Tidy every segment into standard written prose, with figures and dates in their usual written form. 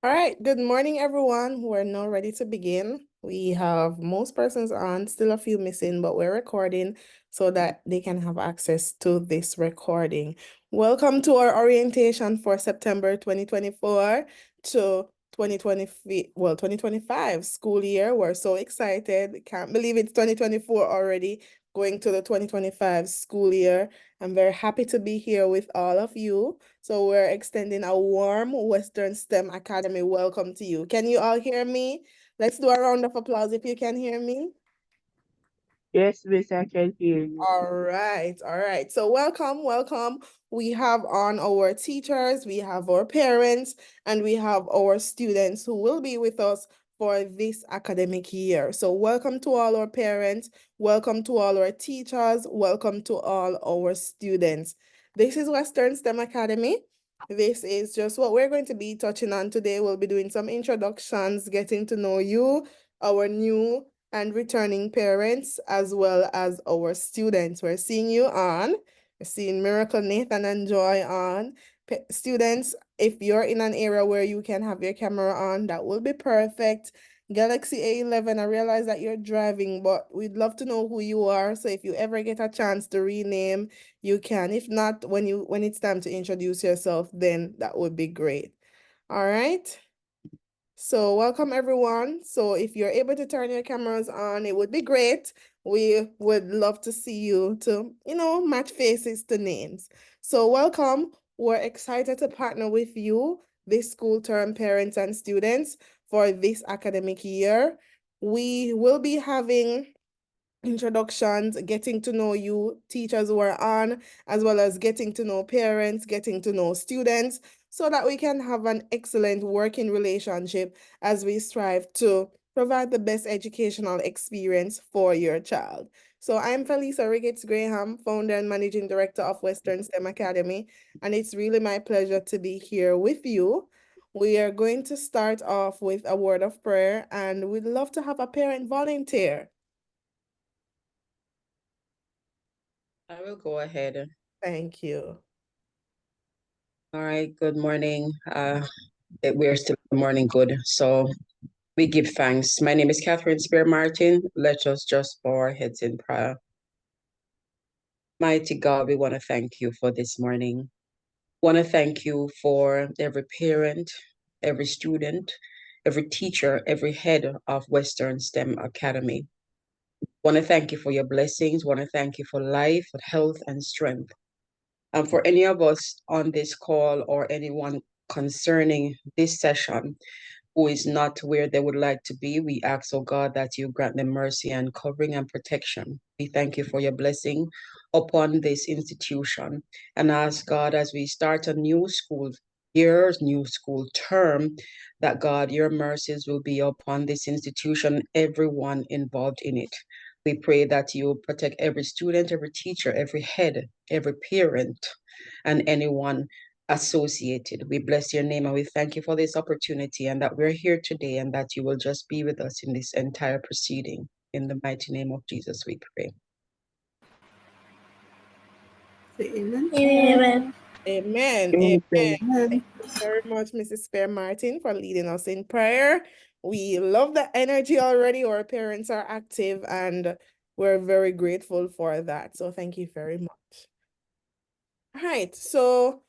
All right, good morning, everyone. We're now ready to begin. We have most persons on, still a few missing, but we're recording so that they can have access to this recording. Welcome to our orientation for September 2024 to 2025 school year. We're so excited. Can't believe it's 2024 already, going to the 2025 school year. I'm very happy to be here with all of you. So we're extending a warm Western STEM Academy welcome to you. Can you all hear me? Let's do a round of applause if you can hear me. Yes, Miss, I can hear you. All right, all right. So welcome, welcome. We have on our teachers, we have our parents, and we have our students who will be with us for this academic year. So welcome to all our parents, welcome to all our teachers, welcome to all our students. This is Western STEM Academy. This is just what we're going to be touching on today. We'll be doing some introductions, getting to know you, our new and returning parents, as well as our students. We're seeing you on. We're seeing Miracle, Nathan, and Joy on. Students, if you're in an area where you can have your camera on, that will be perfect. Galaxy A11, I realize that you're driving, but we'd love to know who you are. So if you ever get a chance to rename, you can. If not, when it's time to introduce yourself, then that would be great. All right. So welcome everyone. So if you're able to turn your cameras on, it would be great. We would love to see you to, match faces to names. So welcome. We're excited to partner with you this school term, parents and students, for this academic year. We will be having introductions, getting to know you, teachers who are on, as well as getting to know parents, getting to know students, so that we can have an excellent working relationship as we strive to provide the best educational experience for your child. So I'm Felisa Ricketts Graham, founder and managing director of Western STEM Academy, and it's really my pleasure to be here with you. We are going to start off with a word of prayer, and we'd love to have a parent volunteer. I will go ahead. Thank you. All right, good morning. We're still morning good. So we give thanks. My name is Catherine Spear Martin. Let us just bow our heads in prayer. Mighty God, we want to thank you for this morning. Want to thank you for every parent, every student, every teacher, every head of Western STEM Academy. Want to thank you for your blessings. Want to thank you for life, for health, and strength. For any of us on this call or anyone concerning this session who is not where they would like to be, we ask, oh God, that you grant them mercy and covering and protection. We thank you for your blessing upon this institution and ask God as we start a new school year, new school term, that God, your mercies will be upon this institution, everyone involved in it. We pray that you protect every student, every teacher, every head, every parent, and anyone associated. We bless your name and we thank you for this opportunity and that we're here today and that you will just be with us in this entire proceeding. In the mighty name of Jesus, we pray. Amen. Amen. Amen. Amen. Thank you very much, Mrs. Spear Martin, for leading us in prayer. We love the energy already. Our parents are active and we're very grateful for that. So thank you very much. All right. So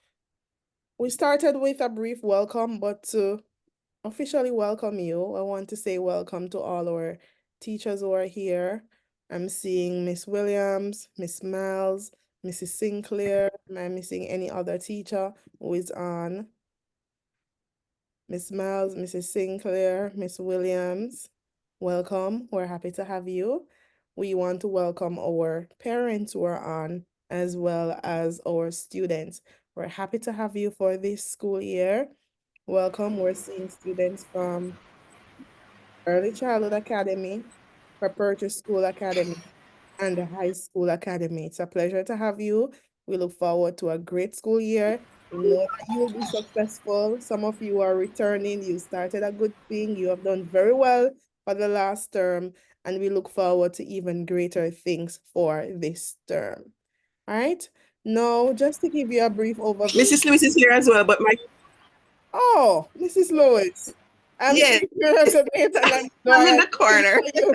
we started with a brief welcome, but to officially welcome you, I want to say welcome to all our teachers who are here. I'm seeing Miss Williams, Miss Miles, Mrs. Sinclair. Am I missing any other teacher who is on? Miss Miles, Mrs. Sinclair, Miss Williams. Welcome. We're happy to have you. We want to welcome our parents who are on, as well as our students. We're happy to have you for this school year. Welcome. We're seeing students from Early Childhood Academy, Preparatory School Academy, and the High School Academy. It's a pleasure to have you. We look forward to a great school year. We know that you will be successful. Some of you are returning. You started a good thing. You have done very well for the last term, and we look forward to even greater things for this term. All right. Now, just to give you a brief overview. Mrs. Lewis is here as well, but my Oh, Mrs. Lewis. I'm Yes. seeing your coordinator and I know I'm I in have the to speak corner. for you.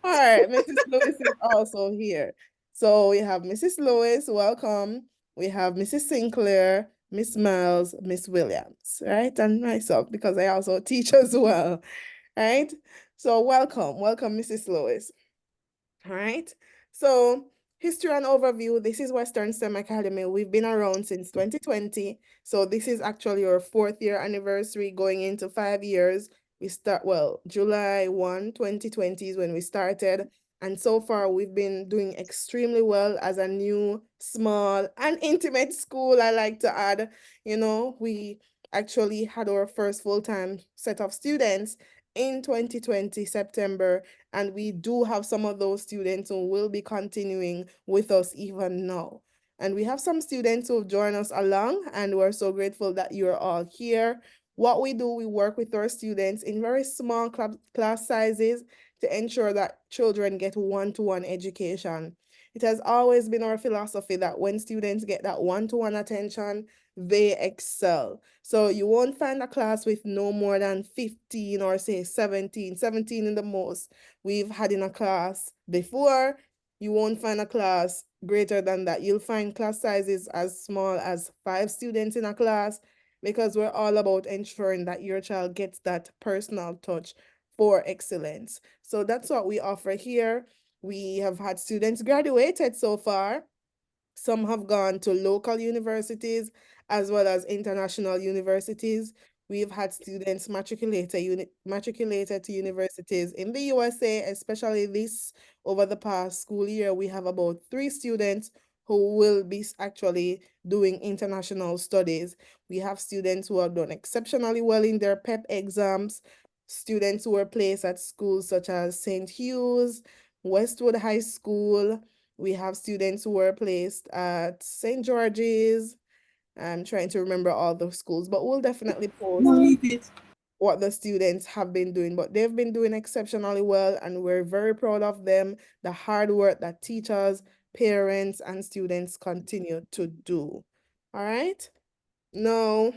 All right, Mrs. Lewis is also here. So we have Mrs. Lewis, welcome. We have Mrs. Sinclair, Miss Miles, Miss Williams, right? And myself, because I also teach as well, right? So welcome, Mrs. Lewis. All right. So history and overview. This is Western STEM Academy. We've been around since 2020. So this is actually our 4th year anniversary going into 5 years. We start, well, July 1, 2020 is when we started. And so far we've been doing extremely well as a new, small, and intimate school, I like to add. You know, we actually had our first full-time set of students in 2020, September, and we do have some of those students who will be continuing with us even now. And we have some students who have joined us along, and we're so grateful that you're all here. What we do, we work with our students in very small class sizes to ensure that children get one-to-one education. It has always been our philosophy that when students get that one-to-one attention, they excel. So you won't find a class with no more than 15 or say 17 in the most we've had in a class before. You won't find a class greater than that. You'll find class sizes as small as 5 students in a class, because we're all about ensuring that your child gets that personal touch for excellence. So that's what we offer here. We have had students graduated so far. Some have gone to local universities as well as international universities. We've had students matriculated to universities in the USA, especially this over the past school year. We have about 3 students who will be actually doing international studies. We have students who have done exceptionally well in their PEP exams, students who were placed at schools such as St. Hugh's, Westwood High School. We have students who were placed at St. George's. I'm trying to remember all the schools, but we'll definitely post what the students have been doing. But they've been doing exceptionally well, and we're very proud of them, the hard work that teachers, parents, and students continue to do. All right? Now,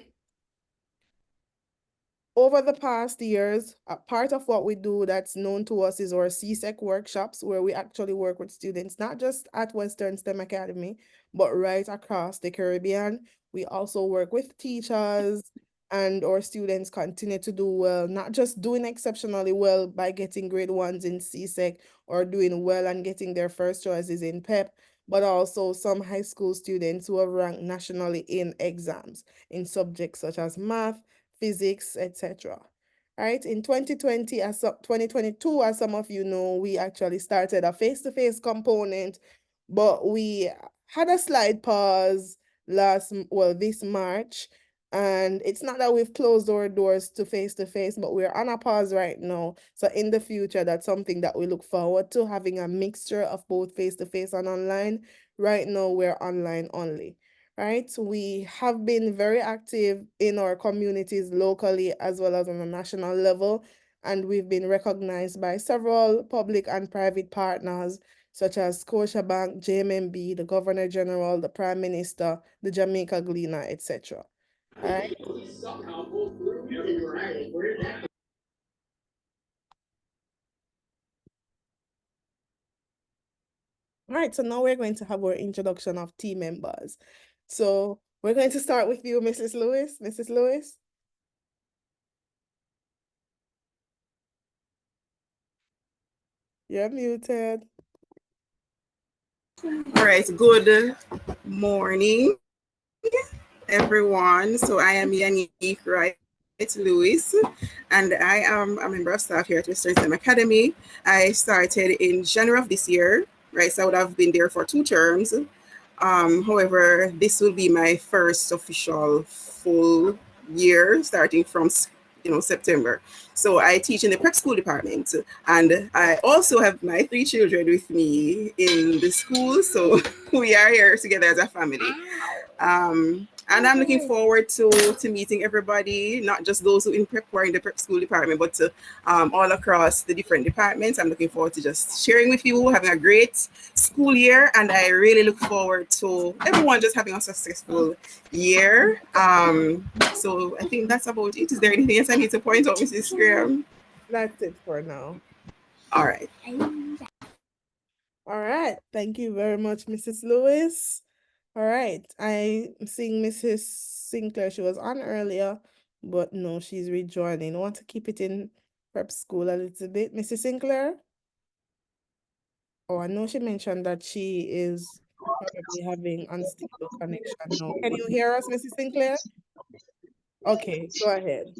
over the past years, a part of what we do that's known to us is our CSEC workshops, where we actually work with students, not just at Western STEM Academy, but right across the Caribbean. We also work with teachers, and our students continue to do well, not just doing exceptionally well by getting grade 1s in CSEC or doing well and getting their first choices in PEP, but also some high school students who have ranked nationally in exams in subjects such as math, physics, etc. Right? In 2022, as some of you know, we actually started a face-to-face component, but we had a slight pause this March. And it's not that we've closed our doors to face-to-face, but we're on a pause right now. So in the future, that's something that we look forward to, having a mixture of both face-to-face and online. Right now, we're online only. Right? We have been very active in our communities locally as well as on a national level, and we've been recognized by several public and private partners such as Scotiabank, JMMB, the Governor General, the Prime Minister, the Jamaica Gleaner, etc. All right. All right, so now we're going to have our introduction of team members. So we're going to start with you, Mrs. Lewis. Mrs. Lewis? You're muted. All right, good morning, everyone. So I am Yannick Wright Lewis, and I am a member of staff here at Western STEM Academy. I started in January of this year, right? So I would have been there for 2 terms. However, this will be my first official full year starting from September. So I teach in the prep school department, and I also have my 3 children with me in the school. So we are here together as a family. And I'm looking forward to meeting everybody, not just those who are in the prep school department, but to all across the different departments. I'm looking forward to just sharing with you, having a great school year, and I really look forward to everyone just having a successful year. So I think that's about it. Is there anything else I need to point out, Mrs. Graham? That's it for now. All right. All right. Thank you very much, Mrs. Lewis. All right. I'm seeing Mrs. Sinclair. She was on earlier, but no, she's rejoining. I want to keep it in prep school a little bit. Mrs. Sinclair? Oh, I know she mentioned that she is probably having unstable connection now. Can you hear us, Mrs. Sinclair? Okay, go ahead.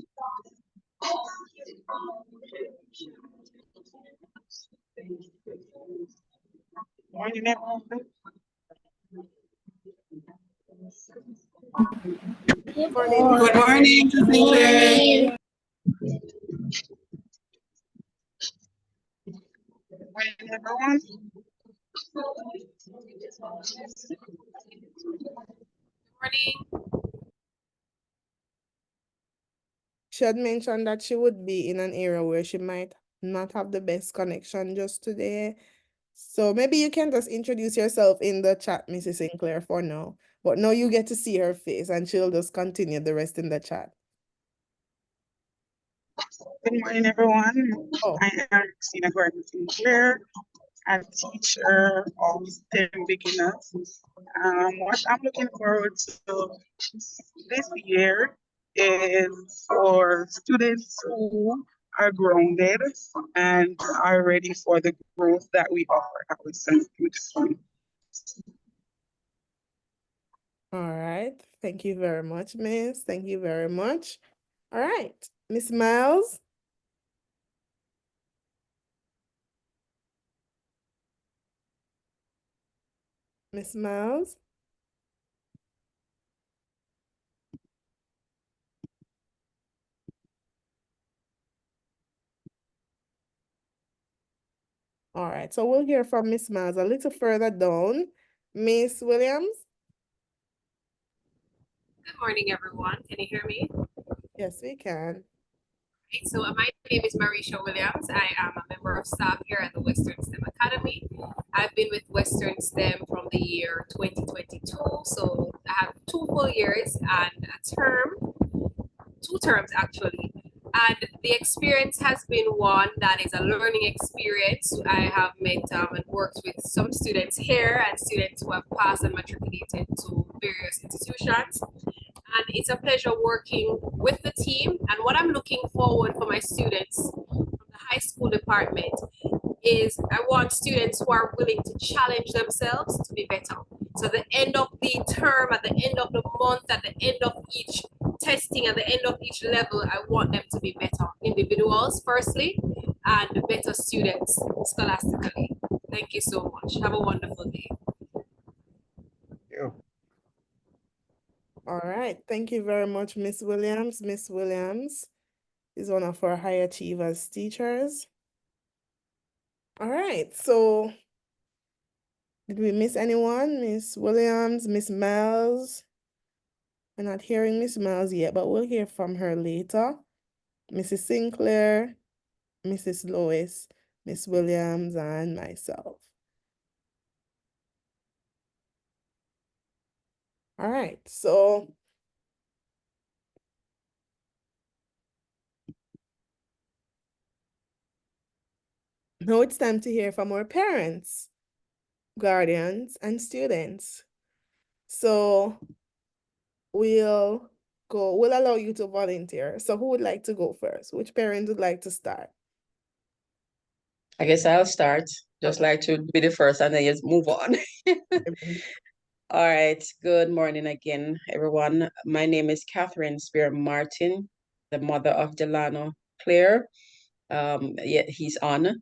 Morning, everyone. Morning. Good morning, Sinclair. Morning, everyone. Morning. She had mentioned that she would be in an area where she might not have the best connection just today. So maybe you can just introduce yourself in the chat, Mrs. Sinclair, for now. But now you get to see her face and she'll just continue the rest in the chat. Good morning, everyone. Oh. I am Christina Gordon Sinclair, a teacher of STEM beginners. What I'm looking forward to this year is for students who are grounded and are ready for the growth that we offer at Western STEM. All right. Thank you very much, Miss. Thank you very much. All right. Miss Miles. Miss Miles. All right, so we'll hear from Miss Miles a little further down. Miss Williams? Good morning, everyone. Can you hear me? Yes, we can. Right, so my name is Marisha Williams. I am a member of staff here at the Western STEM Academy. I've been with Western STEM from the year 2022, so I have 2 full years and a term, 2 terms actually. And the experience has been one that is a learning experience. I have met and worked with some students here and students who have passed and matriculated to various institutions. And it's a pleasure working with the team. And what I'm looking forward for my students from the high school department is I want students who are willing to challenge themselves to be better. So at the end of the term, at the end of the month, at the end of each testing, at the end of each level, I want them to be better individuals firstly and better students scholastically. Thank you so much. Have a wonderful day. All right, thank you very much, Miss Williams. Miss Williams is one of our high achievers teachers. All right, so did we miss anyone? Miss Williams, Miss Miles? We're not hearing Miss Miles yet, but we'll hear from her later. Mrs. Sinclair, Mrs. Lois, Miss Williams, and myself. All right, so now it's time to hear from our parents, guardians, and students. So we'll allow you to volunteer. So who would like to go first? Which parent would like to start? I guess I'll start. Just like to be the first and then just move on. All right. Good morning again, everyone. My name is Catherine Spear Martin, the mother of Delano Claire. Yeah, he's on,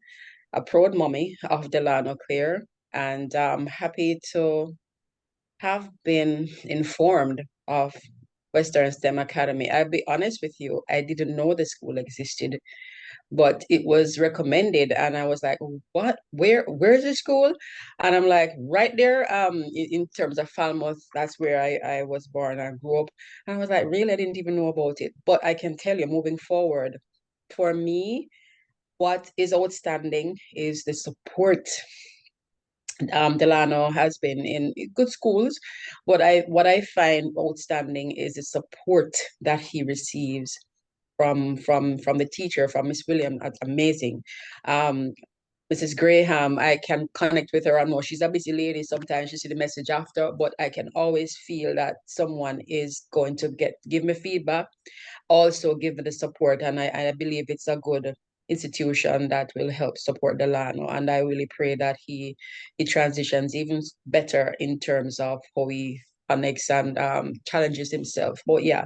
a proud mommy of Delano Claire, and I'm happy to have been informed of Western STEM Academy. I'll be honest with you, I didn't know the school existed but it was recommended, and I was like, what? Where's the school? And I'm like, right there, in terms of Falmouth, that's where I was born and grew up. And I was like, really, I didn't even know about it. But I can tell you, moving forward, for me, what is outstanding is the support. Delano has been in good schools. What I find outstanding is the support that he receives from the teacher, from Miss William. That's amazing. Mrs. Graham, I can connect with her. I know she's a busy lady. Sometimes she see the message after, but I can always feel that someone is going to give me feedback, also give me the support. And I believe it's a good institution that will help support Delano. And I really pray that he transitions even better in terms of how he connects and challenges himself. But yeah,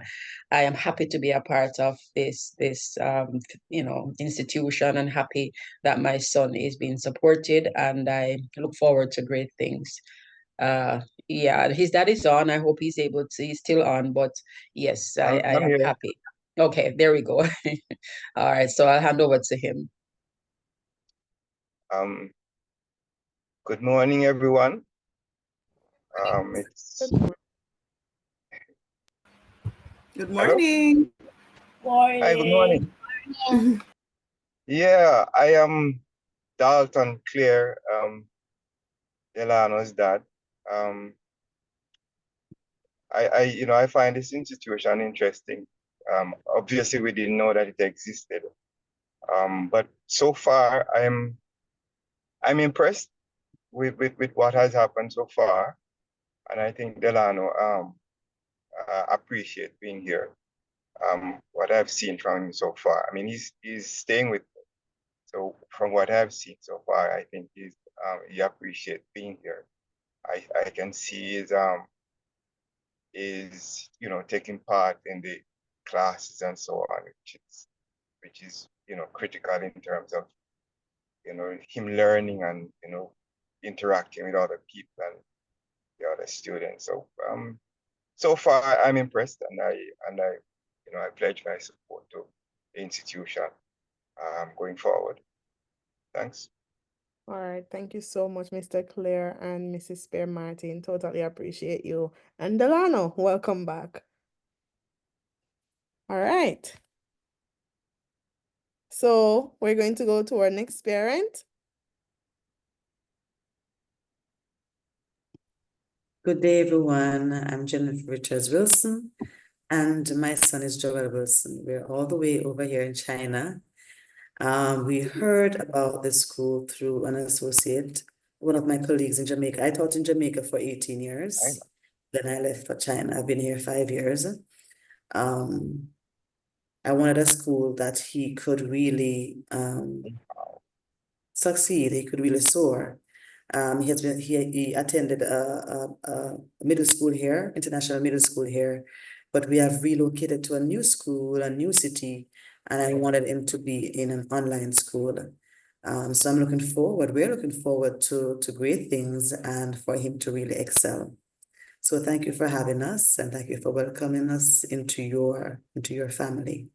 I am happy to be a part of this institution, and happy that my son is being supported, and I look forward to great things. Yeah, his dad is on. I hope he's still on, but yes, I I'm am here. happy. Okay, there we go. All right, so I'll hand over to him. Good morning, everyone. Good morning. Hi, good morning. Yeah, I am Dalton Claire, Delano's dad. I find this institution interesting. Obviously, we didn't know that it existed. But so far, I'm impressed with what has happened so far, and I think Delano appreciate being here. What I've seen from him so far, I mean, he's staying with me. So from what I've seen so far, I think he appreciates being here. I can see taking part in the classes and so on, which is critical in terms of him learning and interacting with other people and the other students. So so far I'm impressed, and I pledge my support to the institution going forward. Thanks. All right, thank you so much, Mr. Claire and Mrs. Spear Martin. Totally appreciate you. And Delano, welcome back. All right. So we're going to go to our next parent. Good day, everyone. I'm Jennifer Richards Wilson, and my son is Joel Wilson. We're all the way over here in China. We heard about the school through an associate, one of my colleagues in Jamaica. I taught in Jamaica for 18 years. Nice. Then I left for China. I've been here 5 years. I wanted a school that he could really succeed. He could really soar. He attended a middle school here, international middle school here, but we have relocated to a new school, a new city, and I wanted him to be in an online school. So we're looking forward to great things and for him to really excel. So thank you for having us, and thank you for welcoming us into your family.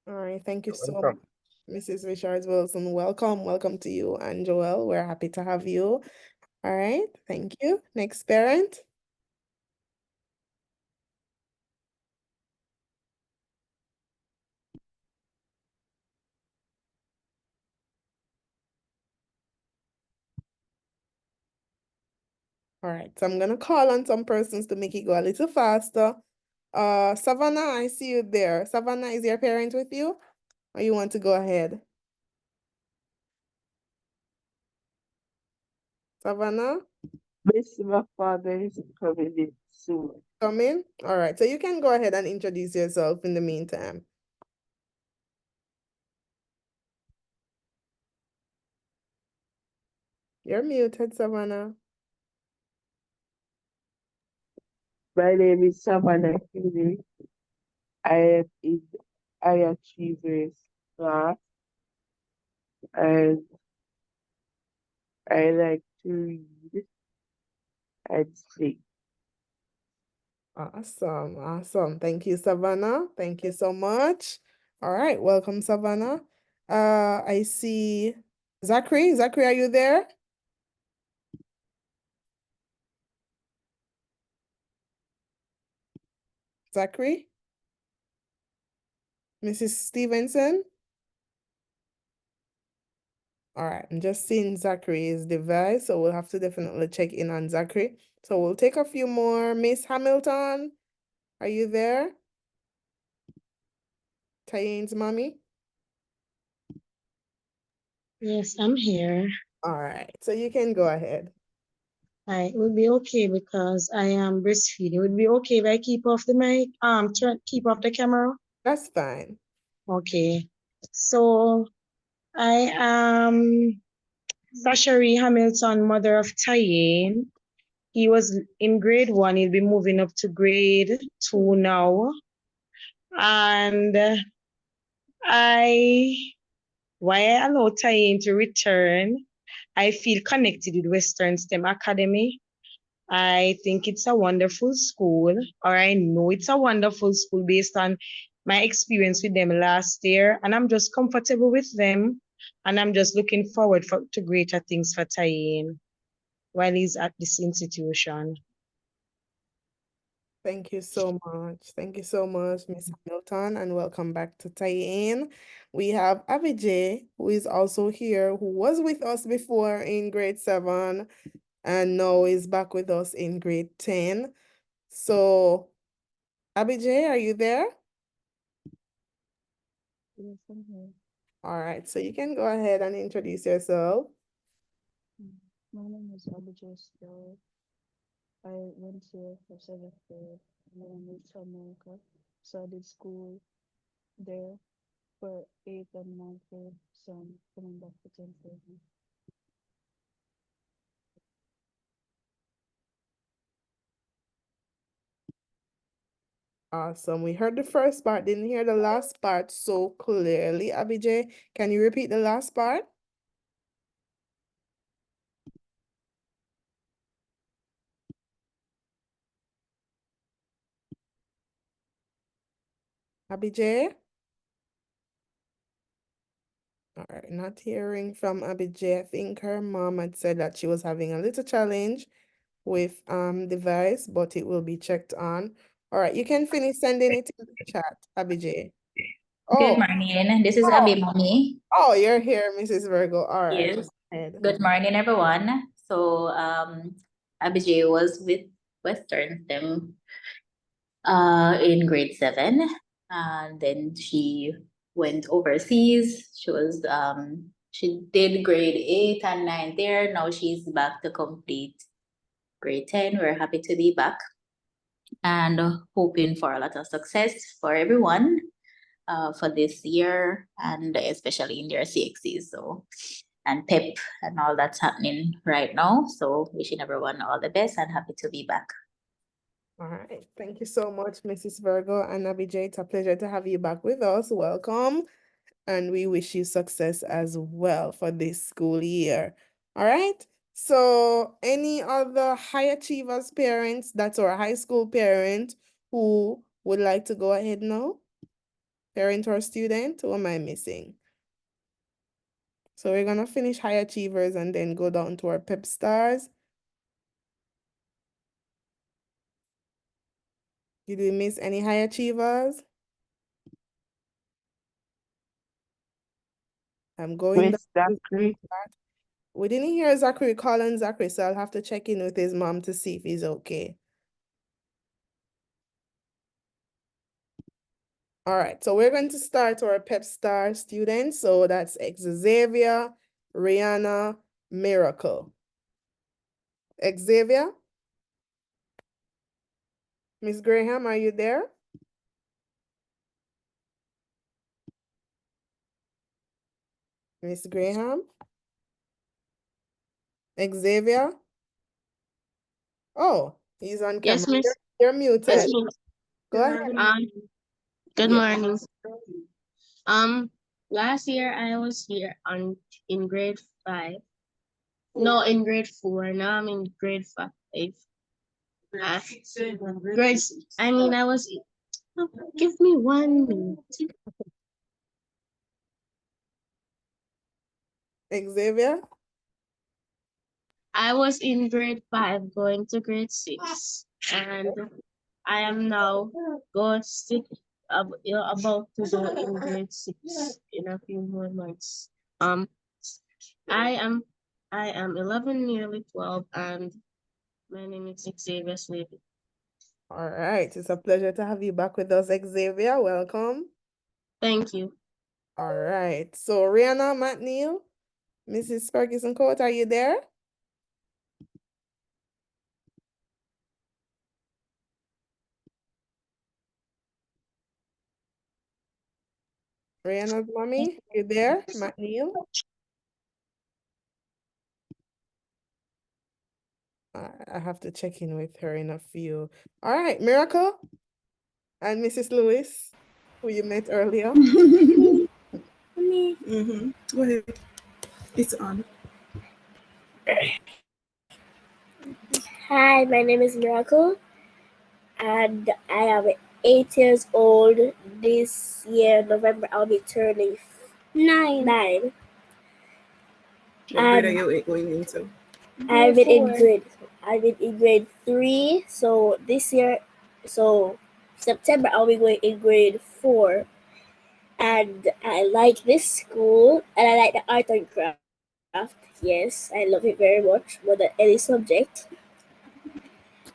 All right, thank you so much, Welcome. Mrs. Richards Wilson. Welcome to you and Joel. We're happy to have you. All right, thank you. Next parent. All right, so I'm gonna call on some persons to make it go a little faster. Savannah, I see you there. Savannah, is your parent with you? Or you want to go ahead? Savannah? Miss, my father is coming in soon. Come in? All right, so you can go ahead and introduce yourself in the meantime. You're muted, Savannah. My name is Savannah Kinney. I am in High Achievers class, and I like to read and sing. Awesome. Thank you, Savannah. Thank you so much. All right, welcome, Savannah. I see Zachary. Zachary, are you there? Zachary? Mrs. Stevenson? All right, I'm just seeing Zachary's device, so we'll have to definitely check in on Zachary. So we'll take a few more. Miss Hamilton, are you there? Tyane's mommy? Yes, I'm here. All right, so you can go ahead. It would be okay because I am breastfeeding. It would be okay if I keep off the mic, keep off the camera. That's fine. Okay. So I am Zachary Hamilton, mother of Tyane. He was in grade 1. He'll be moving up to grade 2 now. And why I allow Tyane to return, I feel connected with Western STEM Academy. I think it's a wonderful school, or I know it's a wonderful school based on my experience with them last year, and I'm just comfortable with them, and I'm just looking forward to greater things for Tyane while he's at this institution. Thank you so much. Thank you so much, Miss Hamilton, and welcome back to Tyane. We have Abijay, who is also here, who was with us before in grade 7, and now is back with us in grade 10. So, Abijay, are you there? Yes, I'm here. All right, so you can go ahead and introduce yourself. My name is Abijay Stewart. I went here for 7th grade and then I moved to America. So I did school there for 8th and 9th grade. So I'm coming back to 10th grade now. Awesome. We heard the first part, didn't hear the last part so clearly. Abijay, can you repeat the last part? Abijay? All right, not hearing from Abijay. I think her mom had said that she was having a little challenge with device, but it will be checked on. All right, you can finish sending it in the chat, Abijay. Good Oh, morning. This is Abby Mommy. oh, you're here, Mrs. Virgo. All right. Yes. Go ahead. Good morning, everyone. So, Abijay was with Western STEM in grade 7, and then she went overseas. She did grade 8 and 9 there. Now she's back to complete grade 10. We're happy to be back and hoping for a lot of success for everyone for this year, and especially in their CXCs. So, and PEP and all that's happening right now. So wishing everyone all the best and happy to be back. All right. Thank you so much, Mrs. Virgo and Abijay. It's a pleasure to have you back with us. Welcome. And we wish you success as well for this school year. All right. So any other high achievers parents, that's our high school parent, who would like to go ahead now? Parent or student? Who am I missing? So we're gonna finish high achievers and then go down to our pep stars. Did we miss any high achievers? I'm going Miss Zachary. We didn't hear Zachary calling Zachary, so I'll have to check in with his mom to see if he's okay. All right, so we're going to start our Pep Star students. So that's Xavier, Rihanna, Miracle. Xavier? Miss Graham, are you there? Miss Graham? Xavier? Oh, he's on camera. Yes, Miss. You're muted. Yes, Miss. Go ahead. Good Yeah. morning. Last year I was here in grade 5. No, in grade 4. Now I'm in grade 5. I was. Give me 1 minute. Xavier? I was in grade 5 going to grade 6, and I am now going about to go in grade 6 in a few more months. I am 11, nearly 12, and my name is Xavier Slade. All right, it's a pleasure to have you back with us, Xavier. Welcome. Thank you. All right, so Rihanna McNeil, Mrs. Ferguson Court, are you there? Rihanna's mommy, you there, McNeil? I have to check in with her in a few. All right, Miracle and Mrs. Lewis, who you met earlier. Go ahead. It's on. Hi, my name is Miracle, and I am 8 years old. This year, November, I'll be turning 9. What grade are you going into? I've been in grade 3. So this year, so September, I'll be going in grade 4. And I like this school, and I like the art and craft. Yes, I love it very much more than any subject.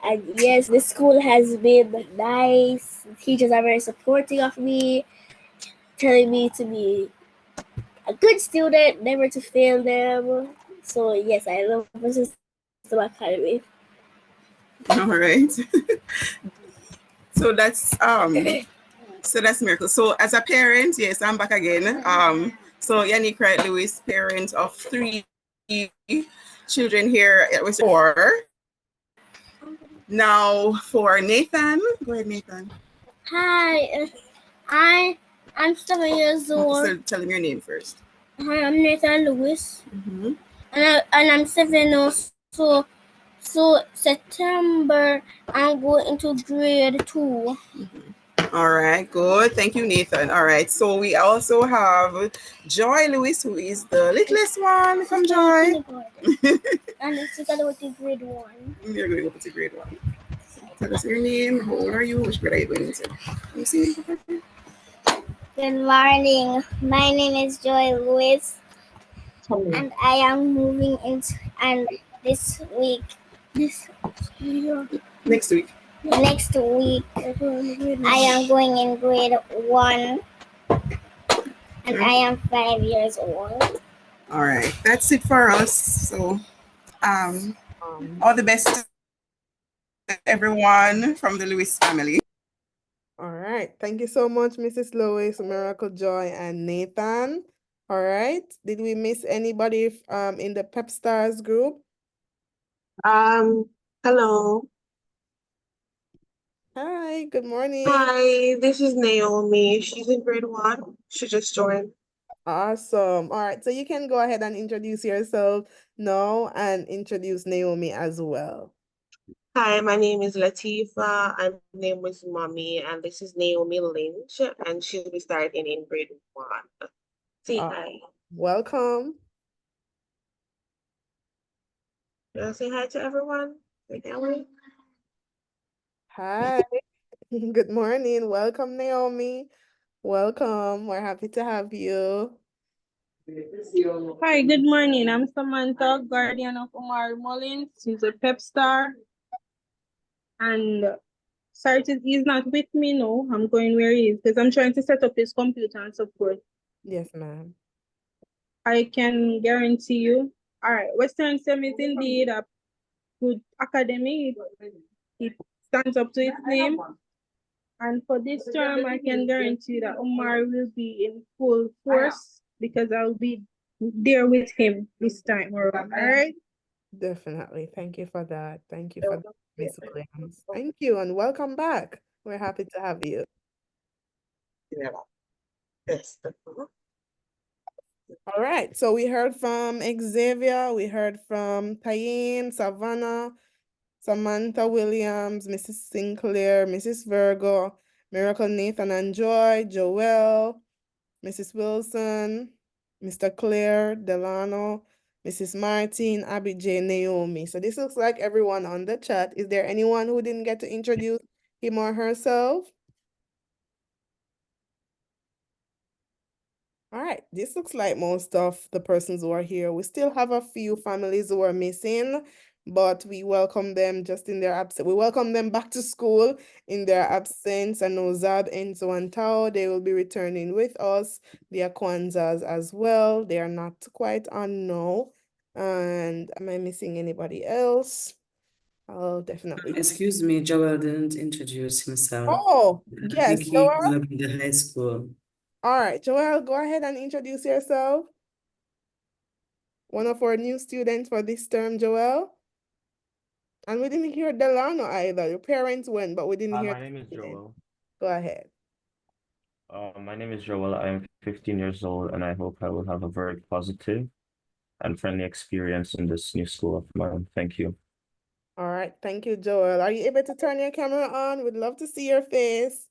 And yes, this school has been nice. The teachers are very supportive of me, telling me to be a good student, never to fail them. So yes, I love Western STEM Academy. All right. So that's Miracle. So as a parent, yes, I'm back again. So Yannick Wright Lewis, parent of 3 children here at Western 4. Now for Nathan. Go ahead, Nathan. Hi, I'm 7 years old. So tell him your name first. Hi, I'm Nathan Lewis, Mhm. and I'm 7 also. So September, I'm going into grade 2. All right, good. Thank you, Nathan. All right, so we also have Joy Lewis, who is the littlest one from Joy. And she's going to grade 1. You're going up to grade 1. Tell us your name. How old are you? Which grade are you going into? Can you see me? Good morning. My name is Joy Lewis, and I am moving into next week, I am going in grade 1, and I am 5 years old. All right, that's it for us. So, all the best to everyone from the Lewis family. All right. Thank you so much, Mrs. Lewis, Miracle Joy, and Nathan. All right. Did we miss anybody in the Pep Stars group? Hello. Hi, good morning. Hi, this is Naomi. She's in grade 1. She just joined. Awesome. All right. So you can go ahead and introduce yourself now and introduce Naomi as well. Hi, my name is Latifa. I'm named with Mommy, and this is Naomi Lynch, and she'll be starting in grade 1. Say hi. Welcome. You want to say hi to everyone? Say hi. Hi. Good morning. Welcome, Naomi. Welcome. We're happy to have you. Hi, good morning. I'm Samantha, guardian of Omari Mullins. He's a pep star. And sorry, he's not with me now. I'm going where he is because I'm trying to set up his computer and support. Yes, ma'am. I can guarantee you. All right, Western STEM is indeed a good academy. It stands up to its name. And for this term, I can guarantee that Omar will be in full force because I'll be there with him this time around. All right? Definitely. Thank you for that. Thank you for that, Miss Williams. Thank you and welcome back. We're happy to have you. Yes. All right. So we heard from Xavier, we heard from Tayeen, Savannah, Samantha Williams, Mrs. Sinclair, Mrs. Virgo, Miracle Nathan and Joy, Joelle, Mrs. Wilson, Mr. Claire, Delano, Mrs. Martin, Abby J, Naomi. So this looks like everyone on the chat. Is there anyone who didn't get to introduce him or herself? All right, this looks like most of the persons who are here. We still have a few families who are missing, but we welcome them just in their absence. We welcome them back to school in their absence. I know Zab, Enzo, and Tao, they will be returning with us. The Akwanzas as well. They are not quite on now. And am I missing anybody else? I'll definitely. Excuse me, Joel didn't introduce himself. Oh, I yes, think he Joel. grew up in the high school. All right, Joel, go ahead and introduce yourself. One of our new students for this term, Joel. And we didn't hear Delano either. Your parents went, but we didn't hear. My name is Joel. Go ahead. My name is Joel. I am 15 years old, and I hope I will have a very positive and friendly experience in this new school of mine. Thank you. All right, thank you, Joel. Are you able to turn your camera on? We'd love to see your face.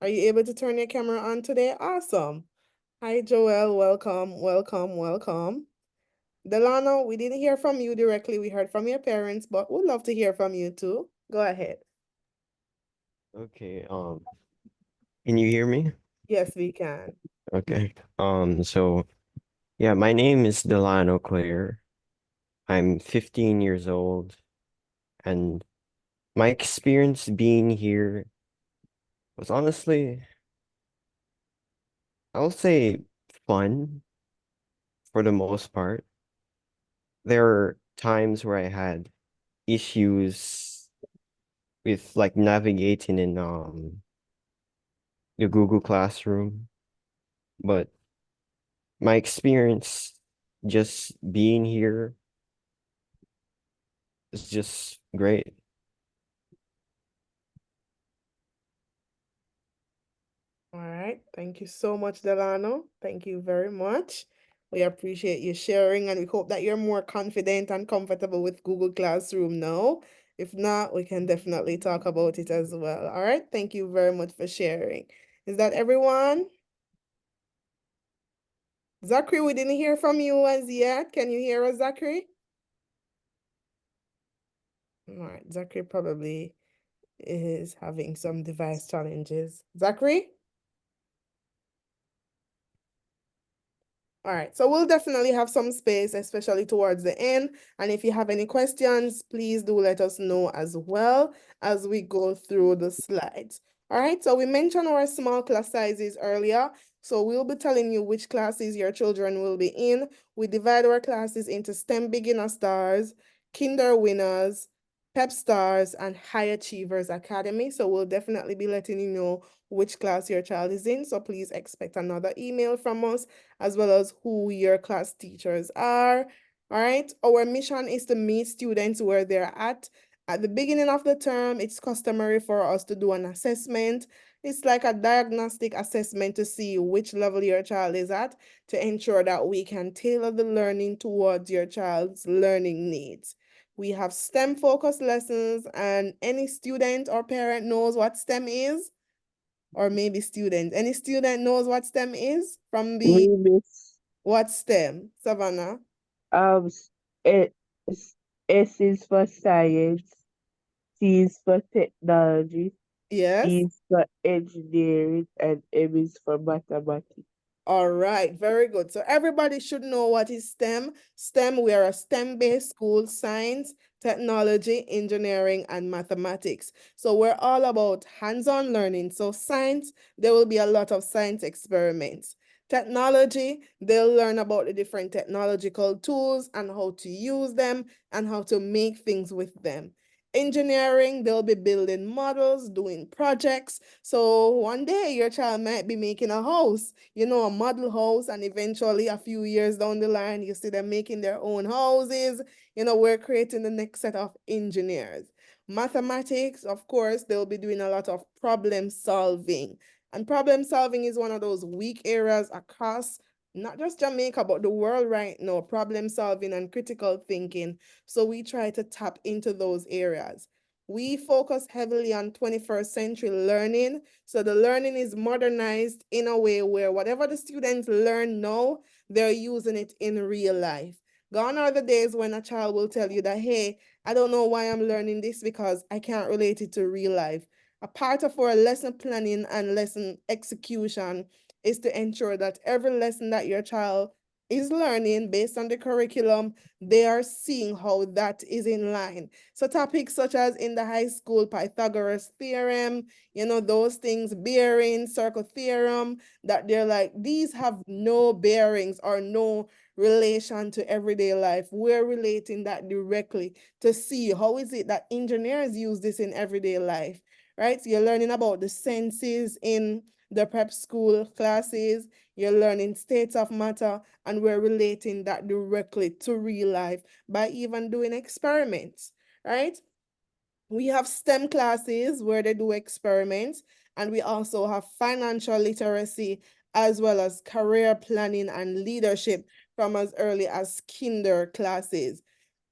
Are you able to turn your camera on today? Awesome. Hi, Joel. Welcome, welcome, welcome. Delano, we didn't hear from you directly. We heard from your parents, but we'd love to hear from you too. Go ahead. Okay, can you hear me? Yes, we can. Okay. So yeah, my name is Delano Claire. I'm 15 years old, and my experience being here was honestly, I'll say fun for the most part. There are times where I had issues with like navigating in the Google Classroom, but my experience just being here is just great. All right. Thank you so much, Delano. Thank you very much. We appreciate you sharing, and we hope that you're more confident and comfortable with Google Classroom now. If not, we can definitely talk about it as well. All right. Thank you very much for sharing. Is that everyone? Zachary, we didn't hear from you as yet. Can you hear us, Zachary? All right. Zachary probably is having some device challenges. Zachary? All right, so we'll definitely have some space, especially towards the end. And if you have any questions, please do let us know as well as we go through the slides. All right, so we mentioned our small class sizes earlier. So we'll be telling you which classes your children will be in. We divide our classes into STEM Beginner Stars, Kinder Winners, Pep Stars, and High Achievers Academy. So we'll definitely be letting you know which class your child is in. So please expect another email from us, as well as who your class teachers are. All right. Our mission is to meet students where they're at. At the beginning of the term, it's customary for us to do an assessment. It's like a diagnostic assessment to see which level your child is at, to ensure that we can tailor the learning towards your child's learning needs. We have STEM focused lessons, and any student or parent knows what STEM is. Or maybe student. Any student knows what STEM is from the what STEM, Savannah? S is for science, T is for technology, Yes. E is for engineering, and M is for mathematics. All right, very good. So everybody should know what is STEM. STEM, we are a STEM-based school: science, technology, engineering, and mathematics. So we're all about hands-on learning. So science, there will be a lot of science experiments. Technology, they'll learn about the different technological tools and how to use them and how to make things with them. Engineering, they'll be building models, doing projects. So one day your child might be making a house, a model house, and eventually a few years down the line, you see them making their own houses. We're creating the next set of engineers. Mathematics, of course, they'll be doing a lot of problem solving. And problem solving is one of those weak areas across not just Jamaica, but the world right now: problem solving and critical thinking. So we try to tap into those areas. We focus heavily on 21st century learning. So the learning is modernized in a way where whatever the students learn now, they're using it in real life. Gone are the days when a child will tell you that, hey, I don't know why I'm learning this because I can't relate it to real life. A part of our lesson planning and lesson execution is to ensure that every lesson that your child is learning based on the curriculum, they are seeing how that is in line. So topics such as in the high school, Pythagoras theorem, those things, bearing, circle theorem, that they're like, these have no bearings or no relation to everyday life. We're relating that directly to see how is it that engineers use this in everyday life, right? So you're learning about the senses in the prep school classes, you're learning states of matter, and we're relating that directly to real life by even doing experiments, right? We have STEM classes where they do experiments, and we also have financial literacy as well as career planning and leadership from as early as kinder classes.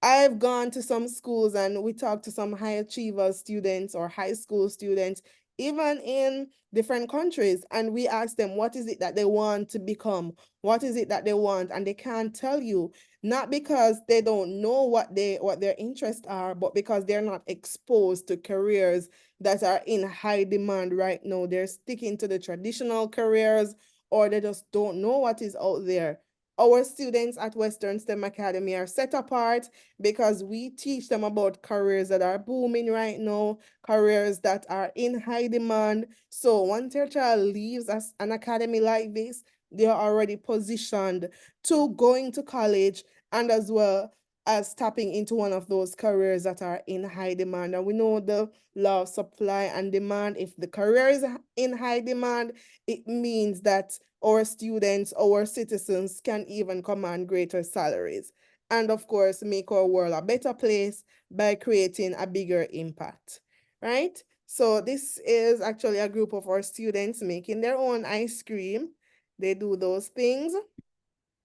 I've gone to some schools and we talked to some high achiever students or high school students, even in different countries, and we ask them what is it that they want to become, what is it that they want, and they can't tell you, not because they don't know what their interests are, but because they're not exposed to careers that are in high demand right now. They're sticking to the traditional careers, or they just don't know what is out there. Our students at Western STEM Academy are set apart because we teach them about careers that are booming right now, careers that are in high demand. So once your child leaves an academy like this, they are already positioned to going to college and as well as tapping into one of those careers that are in high demand. And we know the law of supply and demand. If the career is in high demand, it means that our students, our citizens can even command greater salaries. And of course, make our world a better place by creating a bigger impact, right? So this is actually a group of our students making their own ice cream. They do those things,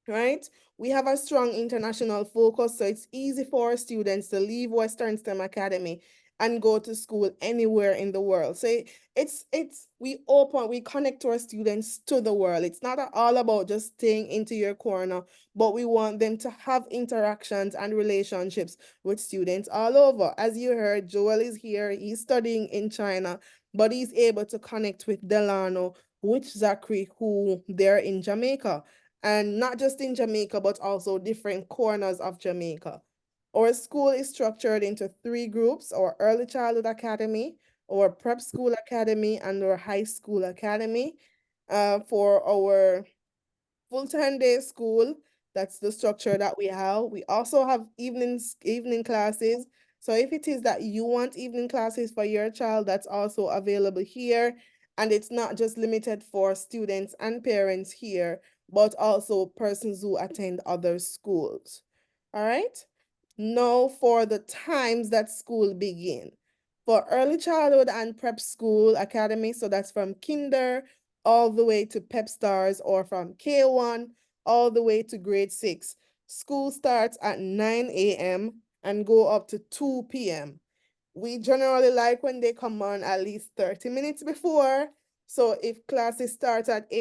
right? We have a strong international focus, so it's easy for our students to leave Western STEM Academy and go to school anywhere in the world. So we connect our students to the world. It's not all about just staying into your corner, but we want them to have interactions and relationships with students all over. As you heard, Joel is here, he's studying in China, but he's able to connect with Delano, with Zachary, who they're in Jamaica. And not just in Jamaica, but also different corners of Jamaica. Our school is structured into 3 groups: our early childhood academy, our prep school academy, and our high school academy. For our full-time day school, that's the structure that we have. We also have evening classes. So if it is that you want evening classes for your child, that's also available here. And it's not just limited for students and parents here, but also persons who attend other schools. All right? Now for the times that school begin. For early childhood and prep school academy, so that's from kinder all the way to Pep Stars, or from K1 all the way to grade 6. School starts at 9 a.m. and go up to 2 p.m. We generally like when they come on at least 30 minutes before. So if classes start at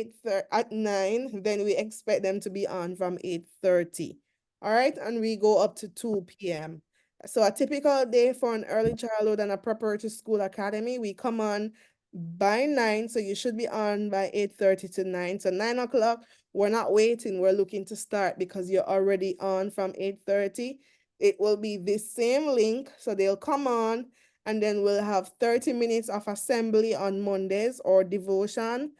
9, then we expect them to be on from 8:30. All right, and we go up to 2 p.m. So a typical day for an early childhood and a preparatory school academy, we come on by 9, so you should be on by 8:30 to 9. So 9 o'clock, we're not waiting, we're looking to start because you're already on from 8:30. It will be this same link, so they'll come on, and then we'll have 30 minutes of assembly on Mondays or devotion.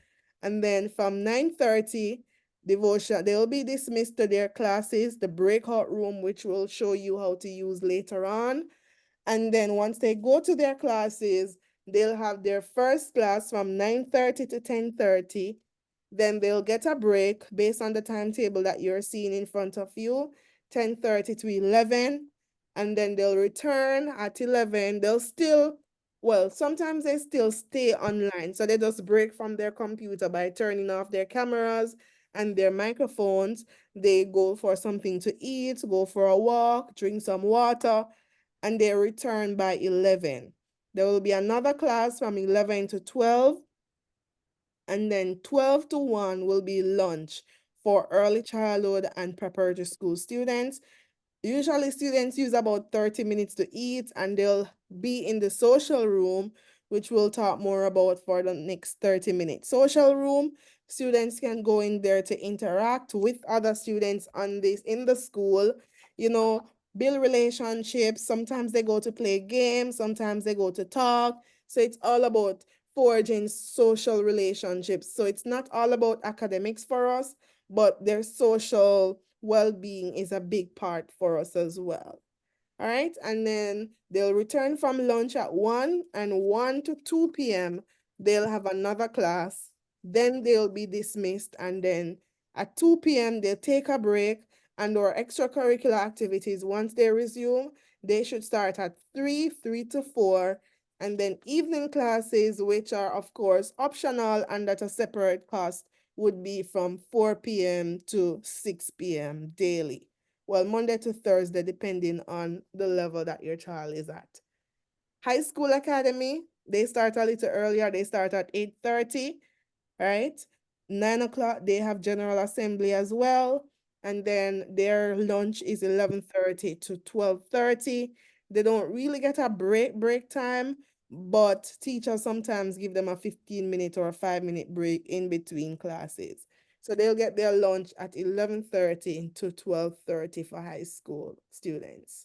And then from 9:30, devotion, they'll be dismissed to their classes, the breakout room, which we'll show you how to use later on. And then once they go to their classes, they'll have their first class from 9:30 to 10:30. Then they'll get a break based on the timetable that you're seeing in front of you, 10:30 to 11. And then they'll return at 11. Sometimes they still stay online. So they just break from their computer by turning off their cameras and their microphones. They go for something to eat, go for a walk, drink some water, and they return by 11. There will be another class from 11 to 12. And then 12 to 1 will be lunch for early childhood and preparatory school students. Usually students use about 30 minutes to eat, and they'll be in the social room, which we'll talk more about for the next 30 minutes. Social room, students can go in there to interact with other students in the school, build relationships. Sometimes they go to play games, sometimes they go to talk. So it's all about forging social relationships. So it's not all about academics for us, but their social well-being is a big part for us as well. All right, and then they'll return from lunch at 1, and 1 to 2 p.m. they'll have another class. Then they'll be dismissed, and then at 2 p.m. they'll take a break, and our extracurricular activities, once they resume, they should start at 3 to 4, and then evening classes, which are of course optional and at a separate cost, would be from 4 p.m. to 6 p.m. daily. Well, Monday to Thursday, depending on the level that your child is at. High School Academy, they start a little earlier. They start at 8:30, right? 9 o'clock, they have General Assembly as well. And then their lunch is 11:30 to 12:30. They don't really get a break time, but teachers sometimes give them a 15-minute or a 5-minute break in between classes. So they'll get their lunch at 11:30 to 12:30 for high school students.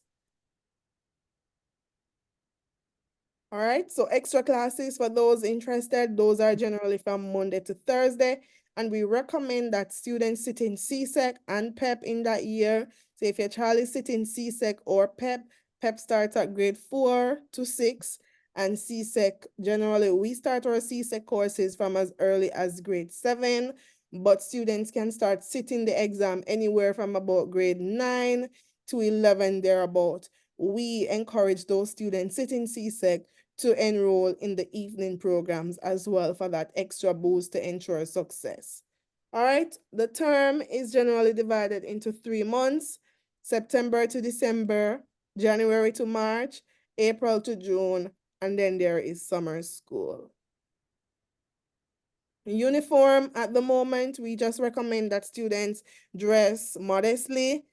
All right, so extra classes for those interested, those are generally from Monday to Thursday, and we recommend that students sit in CSEC and PEP in that year. So if your child is sitting CSEC or PEP, PEP starts at grade 4 to 6, and CSEC, generally we start our CSEC courses from as early as grade 7, but students can start sitting the exam anywhere from about grade 9 to 11 thereabout. We encourage those students sitting CSEC to enroll in the evening programs as well for that extra boost to ensure success. All right, the term is generally divided into 3 months: September to December, January to March, April to June, and then there is summer school. Uniform at the moment, we just recommend that students dress modestly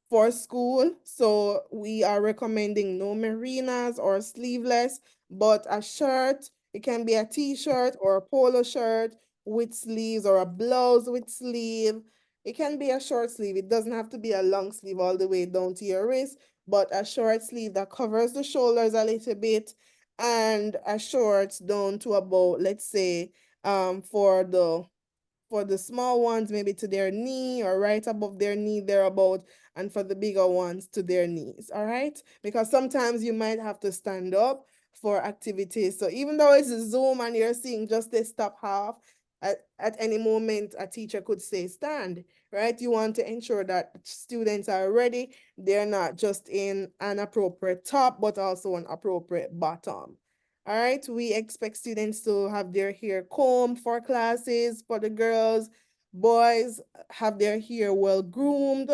for school. So we are recommending no marinas or sleeveless, but a shirt. It can be a t-shirt or a polo shirt with sleeves, or a blouse with sleeve. It can be a short sleeve. It doesn't have to be a long sleeve all the way down to your wrist, but a short sleeve that covers the shoulders a little bit, and a short down to about, let's say, for the small ones, maybe to their knee or right above their knee thereabout, and for the bigger ones to their knees. All right, because sometimes you might have to stand up for activities. So even though it's a Zoom and you're seeing just this top half, at any moment a teacher could say stand, right? You want to ensure that students are ready. They're not just in an appropriate top, but also an appropriate bottom. All right, we expect students to have their hair combed for classes. For the girls, boys have their hair well groomed.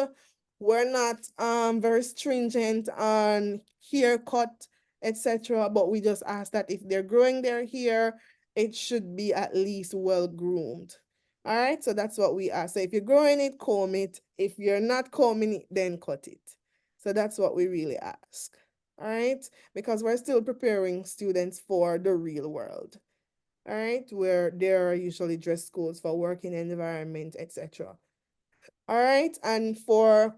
We're not very stringent on haircut, etc., but we just ask that if they're growing their hair, it should be at least well groomed. All right, so that's what we ask. So if you're growing it, comb it. If you're not combing it, then cut it. So that's what we really ask. All right, because we're still preparing students for the real world. All right, where there are usually dress codes for working environment, etc. All right, and for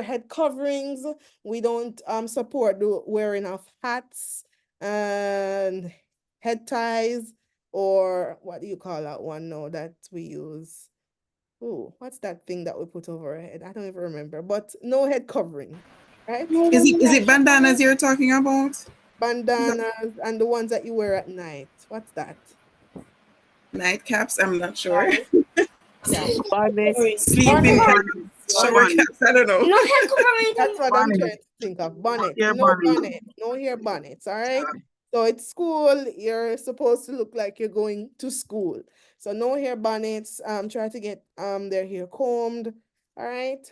head coverings, we don't support the wearing of hats and head ties, or what do you call that one now that we use? Oh, what's that thing that we put over our head? I don't even remember, but no head covering, right? Is it bandanas you're talking about? Bandanas and the ones that you wear at night. What's that? Nightcaps? I'm not sure. Bonnet. Sleeping caps, shower caps. I don't know. That's what I'm Bonnet. trying to think of. Bonnet. Hair No bonnet. bonnet. No hair bonnets. All right. So it's school. You're supposed to look like you're going to school. So no hair bonnets. Try to get their hair combed. All right.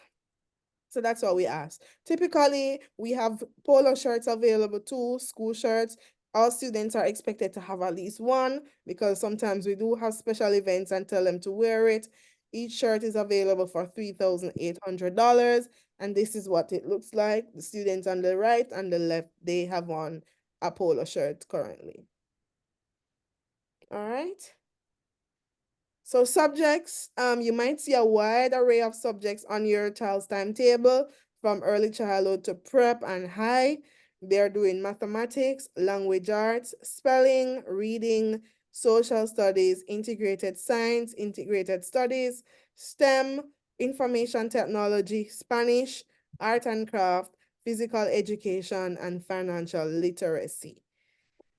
So that's what we ask. Typically, we have polo shirts available too, school shirts. All students are expected to have at least one because sometimes we do have special events and tell them to wear it. Each shirt is available for $3,800, and this is what it looks like. The students on the right and the left, they have on a polo shirt currently. All right. So subjects, you might see a wide array of subjects on your child's timetable from early childhood to prep and high. They're doing mathematics, language arts, spelling, reading, social studies, integrated science, integrated studies, STEM, information technology, Spanish, art and craft, physical education, and financial literacy.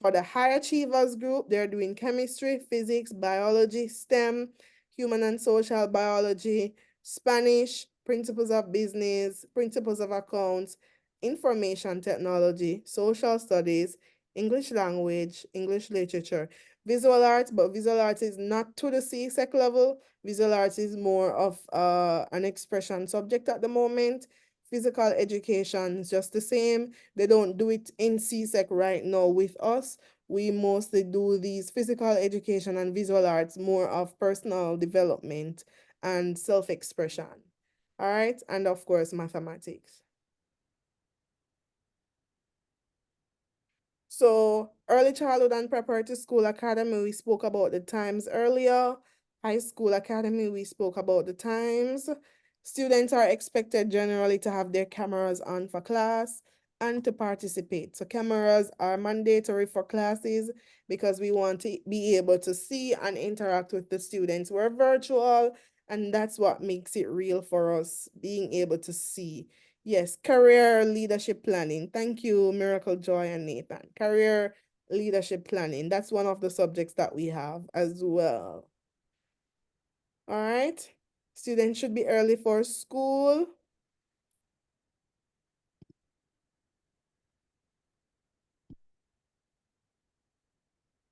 For the high achievers group, they're doing chemistry, physics, biology, STEM, human and social biology, Spanish, principles of business, principles of accounts, information technology, social studies, English language, English literature, visual arts, but visual arts is not to the CSEC level. Visual arts is more of an expression subject at the moment. Physical education is just the same. They don't do it in CSEC right now with us. We mostly do these physical education and visual arts, more of personal development and self-expression. All right, and of course, mathematics. So early childhood and preparatory school academy, we spoke about the times earlier. High school academy, we spoke about the times. Students are expected generally to have their cameras on for class and to participate. So cameras are mandatory for classes because we want to be able to see and interact with the students. We're virtual, and that's what makes it real for us, being able to see. Yes, career leadership planning. Thank you, Miracle Joy and Nathan. Career leadership planning. That's one of the subjects that we have as well. All right. Students should be early for school.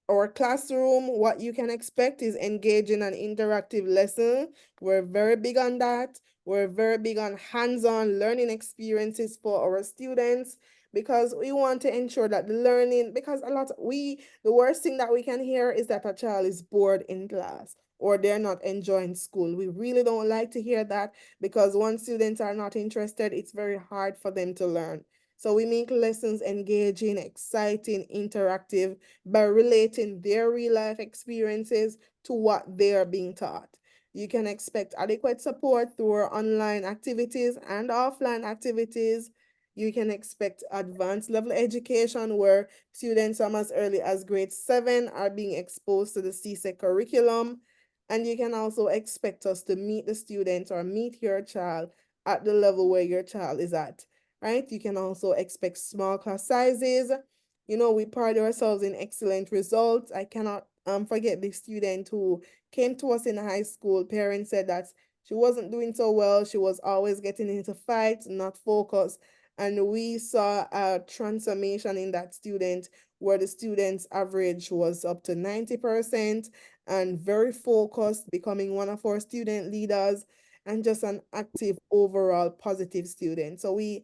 Our classroom, what you can expect is engaging an interactive lesson. We're very big on that. We're very big on hands-on learning experiences for our students because we want to ensure that the learning, because the worst thing that we can hear is that a child is bored in class or they're not enjoying school. We really don't like to hear that because once students are not interested, it's very hard for them to learn. So we make lessons engaging, exciting, interactive by relating their real life experiences to what they are being taught. You can expect adequate support through our online activities and offline activities. You can expect advanced level education where students from as early as grade 7 are being exposed to the CSEC curriculum. And you can also expect us to meet the student or meet your child at the level where your child is at. Right? You can also expect small class sizes. You know, we pride ourselves in excellent results. I cannot forget the student who came to us in high school. Parents said that she wasn't doing so well. She was always getting into fights, not focused. And we saw a transformation in that student where the student's average was up to 90% and very focused, becoming one of our student leaders and just an active overall positive student. So we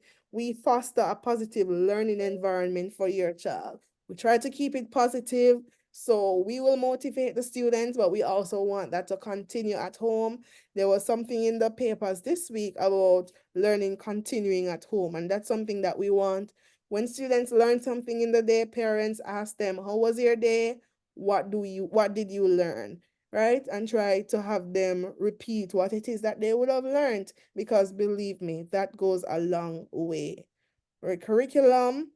foster a positive learning environment for your child. We try to keep it positive, so we will motivate the students, but we also want that to continue at home. There was something in the papers this week about learning continuing at home, and that's something that we want. When students learn something in the day, parents ask them, how was your day? What did you learn? Right? And try to have them repeat what it is that they would have learned, because believe me, that goes a long way. Our curriculum,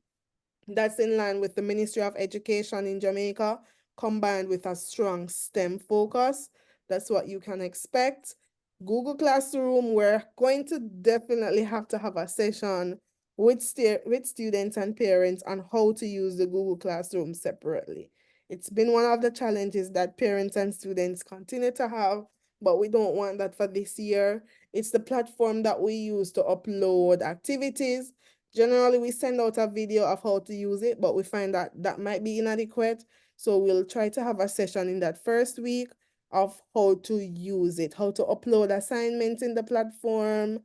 that's in line with the Ministry of Education in Jamaica, combined with a strong STEM focus. That's what you can expect. Google Classroom, we're going to definitely have to have a session with students and parents on how to use the Google Classroom separately. It's been one of the challenges that parents and students continue to have, but we don't want that for this year. It's the platform that we use to upload activities. Generally, we send out a video of how to use it, but we find that that might be inadequate. So we'll try to have a session in that first week of how to use it, how to upload assignments in the platform,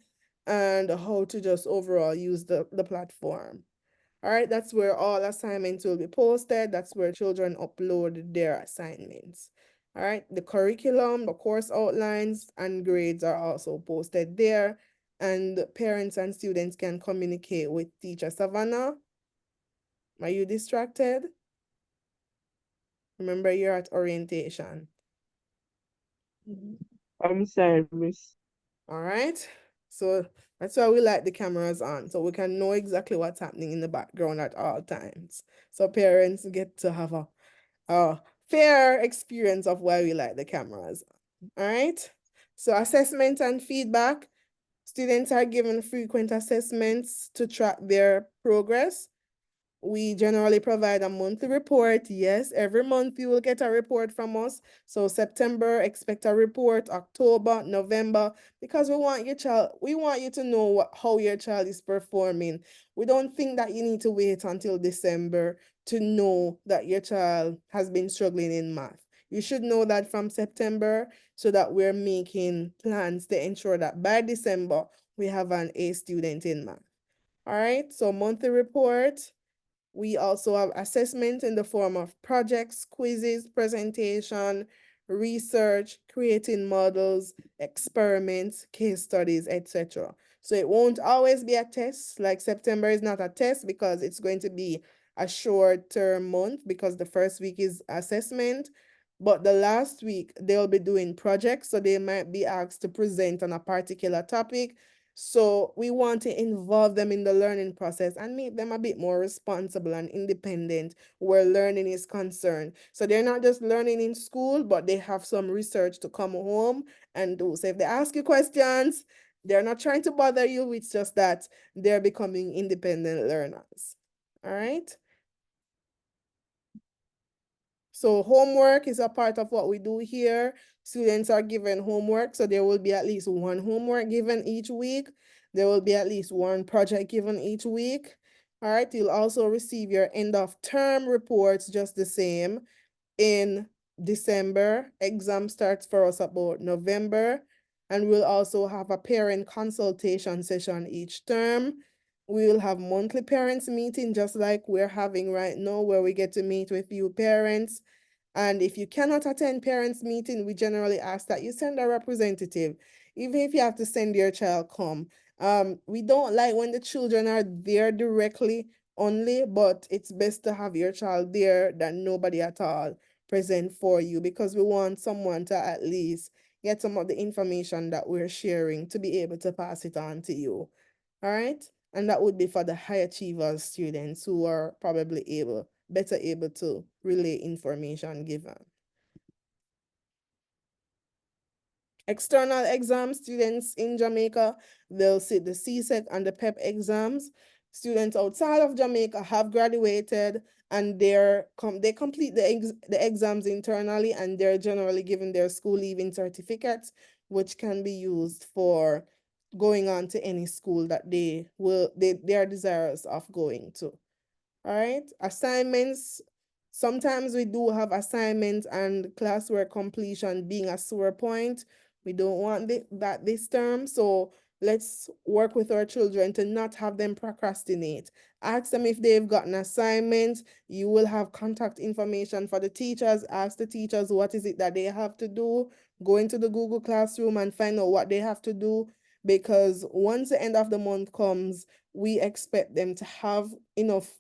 and how to just overall use the platform. All right, that's where all assignments will be posted. That's where children upload their assignments. All right, the curriculum, the course outlines, and grades are also posted there. And parents and students can communicate with teacher Savannah. Are you distracted? Remember, you're at orientation. I'm sorry, miss. All right, so that's why we like the cameras on, so we can know exactly what's happening in the background at all times. So parents get to have a fair experience of why we like the cameras. All right, so assessment and feedback. Students are given frequent assessments to track their progress. We generally provide a monthly report. Yes, every month you will get a report from us. So September, expect a report, October, November, because we want you to know how your child is performing. We don't think that you need to wait until December to know that your child has been struggling in math. You should know that from September so that we're making plans to ensure that by December, we have an A student in math. All right, so monthly report. We also have assessment in the form of projects, quizzes, presentation, research, creating models, experiments, case studies, etc. So it won't always be a test. Like September is not a test because it's going to be a short-term month because the first week is assessment. But the last week, they'll be doing projects, so they might be asked to present on a particular topic. So we want to involve them in the learning process and make them a bit more responsible and independent where learning is concerned. So they're not just learning in school, but they have some research to come home and do. So if they ask you questions, they're not trying to bother you. It's just that they're becoming independent learners. All right. So homework is a part of what we do here. Students are given homework, so there will be at least one homework given each week. There will be at least one project given each week. All right, you'll also receive your end of term reports just the same in December. Exam starts for us about November. And we'll also have a parent consultation session each term. We will have monthly parents meeting just like we're having right now, where we get to meet with you parents. And if you cannot attend parents meeting, we generally ask that you send a representative, even if you have to send your child come. We don't like when the children are there directly only, but it's best to have your child there than nobody at all present for you, because we want someone to at least get some of the information that we're sharing to be able to pass it on to you. All right. And that would be for the high achievers students who are probably better able to relay information given. External exam students in Jamaica, they'll sit the CSEC and the PEP exams. Students outside of Jamaica have graduated and they complete the exams internally, and they're generally given their school leaving certificates, which can be used for going on to any school that they are desirous of going to. All right, assignments. Sometimes we do have assignments and classwork completion being a sore point. We don't want that this term, so let's work with our children to not have them procrastinate. Ask them if they've gotten assignments. You will have contact information for the teachers. Ask the teachers what is it that they have to do. Go into the Google Classroom and find out what they have to do, because once the end of the month comes, we expect them to have enough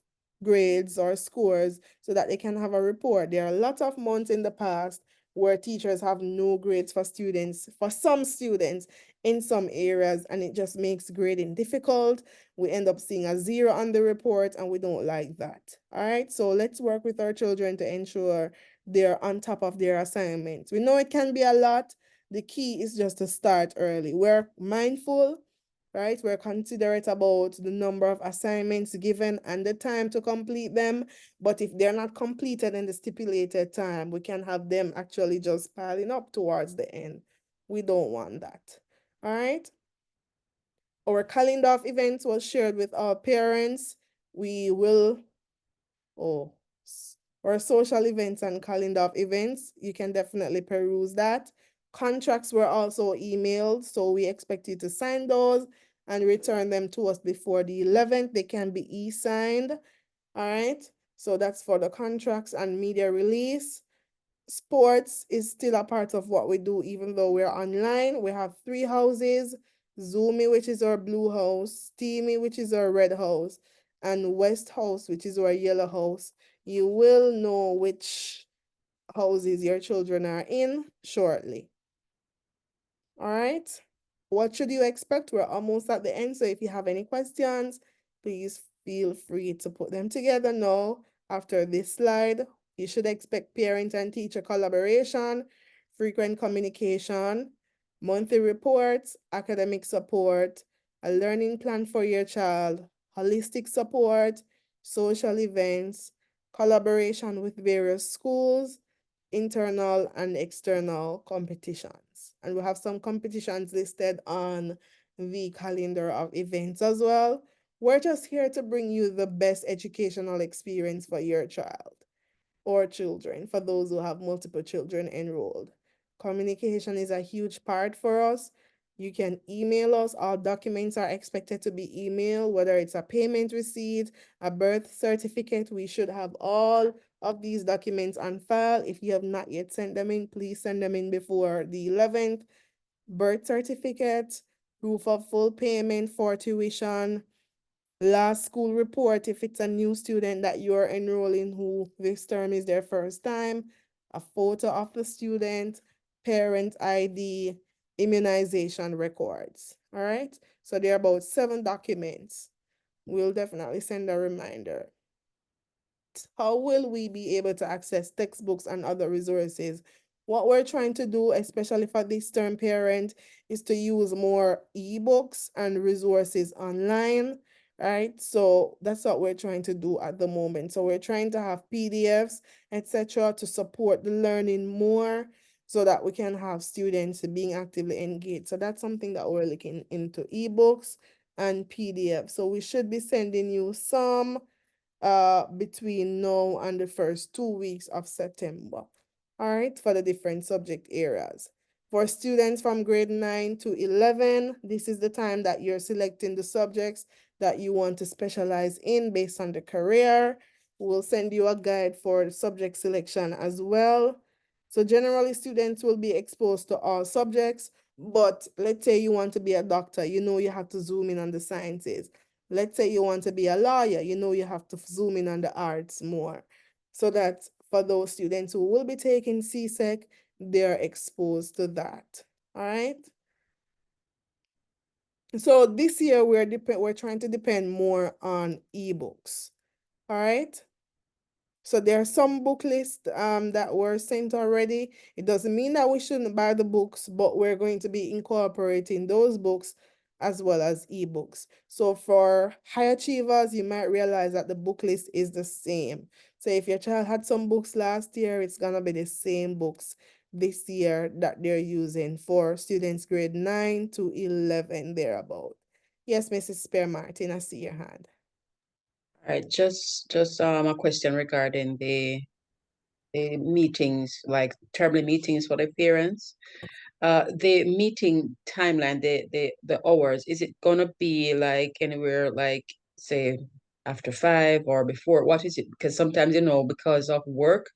grades or scores so that they can have a report. There are a lot of months in the past where teachers have no grades for students, for some students in some areas, and it just makes grading difficult. We end up seeing a 0 on the report, and we don't like that. All right, so let's work with our children to ensure they're on top of their assignments. We know it can be a lot. The key is just to start early. We're mindful, right? We're considerate about the number of assignments given and the time to complete them. But if they're not completed in the stipulated time, we can have them actually just piling up towards the end. We don't want that. All right. Our calendar of events was shared with our parents. We will, our social events and calendar of events, you can definitely peruse that. Contracts were also emailed, so we expect you to sign those and return them to us before the 11th. They can be e-signed. All right. So that's for the contracts and media release. Sports is still a part of what we do, even though we're online. We have 3 houses: Zoomy, which is our blue house, Steamy, which is our red house, and West House, which is our yellow house. You will know which houses your children are in shortly. All right. What should you expect? We're almost at the end. So if you have any questions, please feel free to put them together now. After this slide, you should expect parent and teacher collaboration, frequent communication, monthly reports, academic support, a learning plan for your child, holistic support, social events, collaboration with various schools, internal and external competitions. And we have some competitions listed on the calendar of events as well. We're just here to bring you the best educational experience for your child or children, for those who have multiple children enrolled. Communication is a huge part for us. You can email us. All documents are expected to be emailed, whether it's a payment receipt, a birth certificate. We should have all of these documents on file. If you have not yet sent them in, please send them in before the 11th. Birth certificate, proof of full payment for tuition, last school report if it's a new student that you're enrolling who this term is their first time, a photo of the student, parent ID, immunization records. All right, so there are about 7 documents. We'll definitely send a reminder. How will we be able to access textbooks and other resources? What we're trying to do, especially for this term parent, is to use more ebooks and resources online, right? So that's what we're trying to do at the moment. So we're trying to have PDFs, etc., to support the learning more so that we can have students being actively engaged. So that's something that we're looking into, ebooks and PDF. So we should be sending you some between now and the first 2 weeks of September. All right, for the different subject areas. For students from grade 9 to 11, this is the time that you're selecting the subjects that you want to specialize in based on the career. We'll send you a guide for subject selection as well. So generally, students will be exposed to all subjects, but let's say you want to be a doctor, you know you have to zoom in on the sciences. Let's say you want to be a lawyer, you know you have to zoom in on the arts more. So that for those students who will be taking CSEC, they're exposed to that. All right. So this year we're trying to depend more on ebooks. All right. So there are some book lists that were sent already. It doesn't mean that we shouldn't buy the books, but we're going to be incorporating those books as well as ebooks. So for high achievers, you might realize that the book list is the same. So if your child had some books last year, it's gonna be the same books this year that they're using for students grade 9 to 11 thereabout. Yes, Mrs. Spear Martin, I see your hand. All right, just a question regarding the meetings, like termly meetings for the parents. The meeting timeline, the hours, is it gonna be like anywhere like say after 5 or before? What is it? Because sometimes, because of work,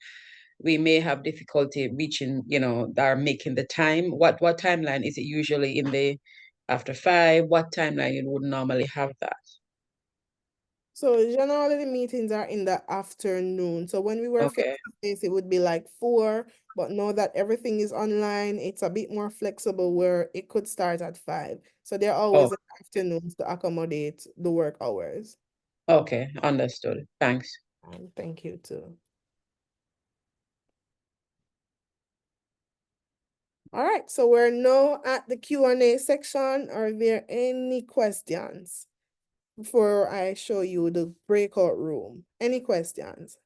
we may have difficulty reaching, that are making the time. What timeline is it usually in the after 5? What timeline you would normally have that? So generally the meetings are in the afternoon. So when we were face Okay. to face, it would be like 4, but now that everything is online, it's a bit more flexible where it could start at 5. So they're always Oh, in the afternoons to accommodate the work hours. okay, understood. Thanks. And thank you too. All right, so we're now at the Q&A section. Are there any questions before I show you the breakout room? Any questions?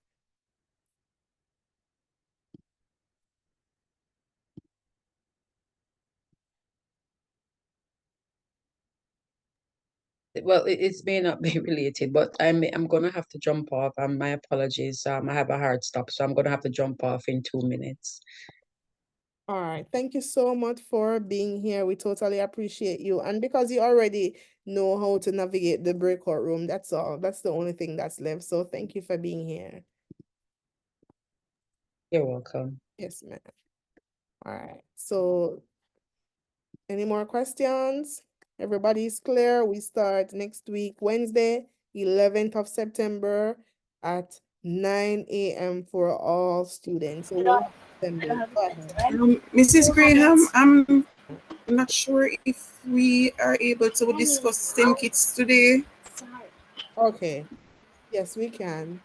Well, it may not be related, but I'm gonna have to jump off. My apologies. I have a hard stop, so I'm gonna have to jump off in 2 minutes. All right, thank you so much for being here. We totally appreciate you. And because you already know how to navigate the breakout room. That's all. That's the only thing that's left. So thank you for being here. You're welcome. Yes, ma'am. All right. So any more questions? Everybody's clear. We start next week, Wednesday, 11th of September at 9 a.m. for all students. So we'll assembly. Go ahead. Mrs. Graham, I'm not sure if we are able to discuss STEM kits today. Okay. Yes, we can.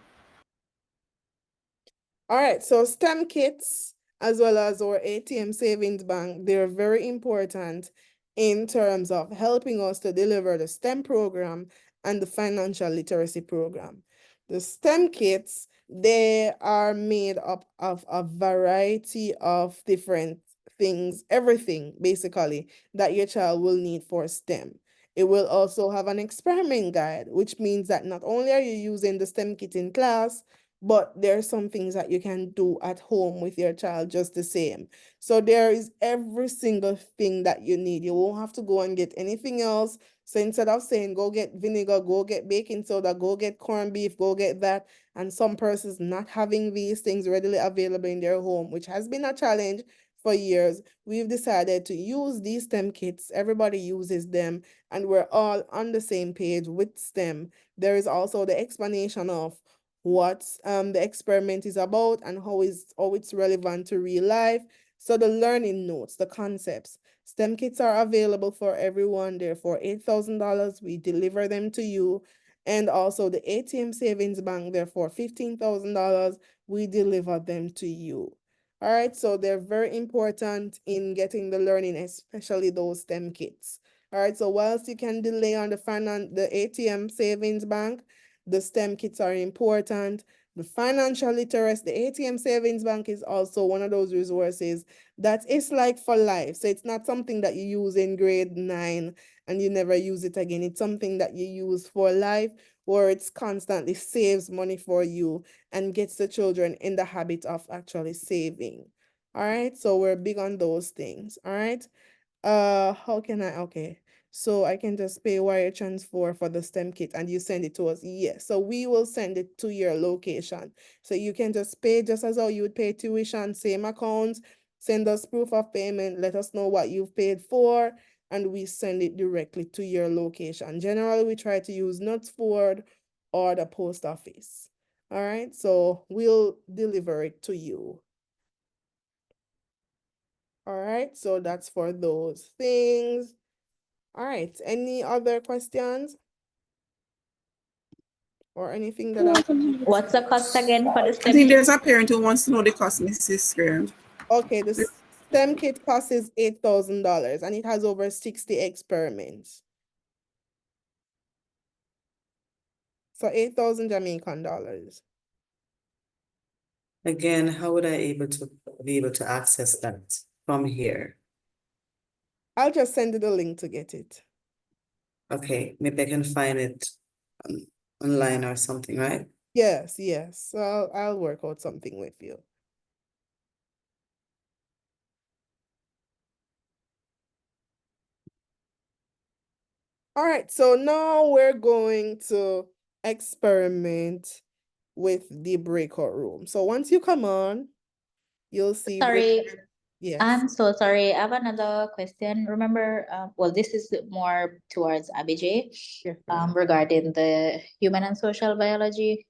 All right, so STEM kits, as well as our ATM Savings Bank, they're very important in terms of helping us to deliver the STEM program and the financial literacy program. The STEM kits, they are made up of a variety of different things, everything basically that your child will need for STEM. It will also have an experiment guide, which means that not only are you using the STEM kit in class, but there are some things that you can do at home with your child just the same. So there is every single thing that you need. You won't have to go and get anything else. So instead of saying, go get vinegar, go get baking soda, go get corned beef, go get that, and some persons not having these things readily available in their home, which has been a challenge for years, we've decided to use these STEM kits. Everybody uses them, and we're all on the same page with STEM. There is also the explanation of what the experiment is about and how it's relevant to real life. So the learning notes, the concepts. STEM kits are available for everyone. They're for $8,000. We deliver them to you. And also the ATM Savings Bank, they're for $15,000. We deliver them to you. All right, so they're very important in getting the learning, especially those STEM kits. All right, so whilst you can delay on the ATM Savings Bank, the STEM kits are important. The financial literacy, the ATM Savings Bank is also one of those resources that is like for life. So it's not something that you use in grade 9 and you never use it again. It's something that you use for life, where it's constantly saves money for you and gets the children in the habit of actually saving. All right, so we're big on those things. All right. How can I? Okay. So I can just pay wire transfer for the STEM kit and you send it to us. Yes. So we will send it to your location. So you can just pay just as how you would pay tuition, same account, send us proof of payment, let us know what you've paid for, and we send it directly to your location. Generally, we try to use Knutsford or the post office. All right. So we'll deliver it to you. All right. So that's for those things. All right, any other questions? Or anything that What's the cost again for the I STEM think kit? there's a parent who wants to know the cost, Mrs. Graham. Okay, the STEM kit cost is $8,000 and it has over 60 experiments. So 8,000 Jamaican dollars. Again, how would I be able to access that from here? I'll just send you the link to get it. Okay, maybe I can find it online or something, right? Yes, yes. So I'll work out something with you. All right, so now we're going to experiment with the breakout room. So once you come on, you'll see. Sorry. Yes. I'm so sorry. I have another question. Remember, well, this is more towards Abijay, regarding the human and social biology.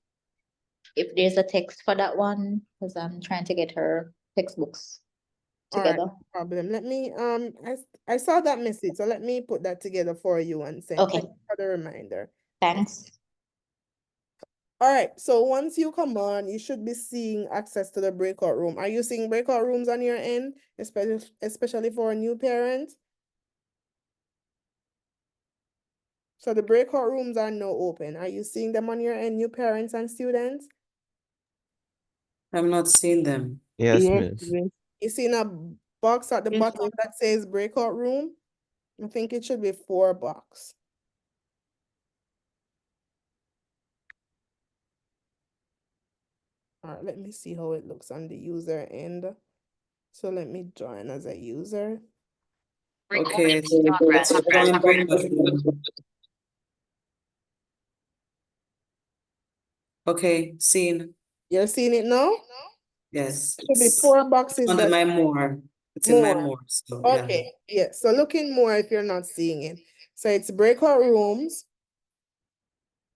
If there's a text for that one, because I'm trying to get her textbooks together. All right, no problem. Let me I saw that message, so let me put that together for you and send. Okay. Thank you for the reminder. Thanks. All right, so once you come on, you should be seeing access to the breakout room. Are you seeing breakout rooms on your end, especially for new parents? So the breakout rooms are now open. Are you seeing them on your end, new parents and students? I'm not seeing them. Yes, miss. You seen a box at the bottom that says breakout room? I think it should be 4 box. All right, let me see how it looks on the user end. So let me join as a user. Okay, so join breakout room. Okay, seen. You're seeing it now? Yes, Should be it's 4 boxes under that my more. It's in my more. more, so yeah. Okay, yeah. So look in more if you're not seeing it. So it's breakout rooms.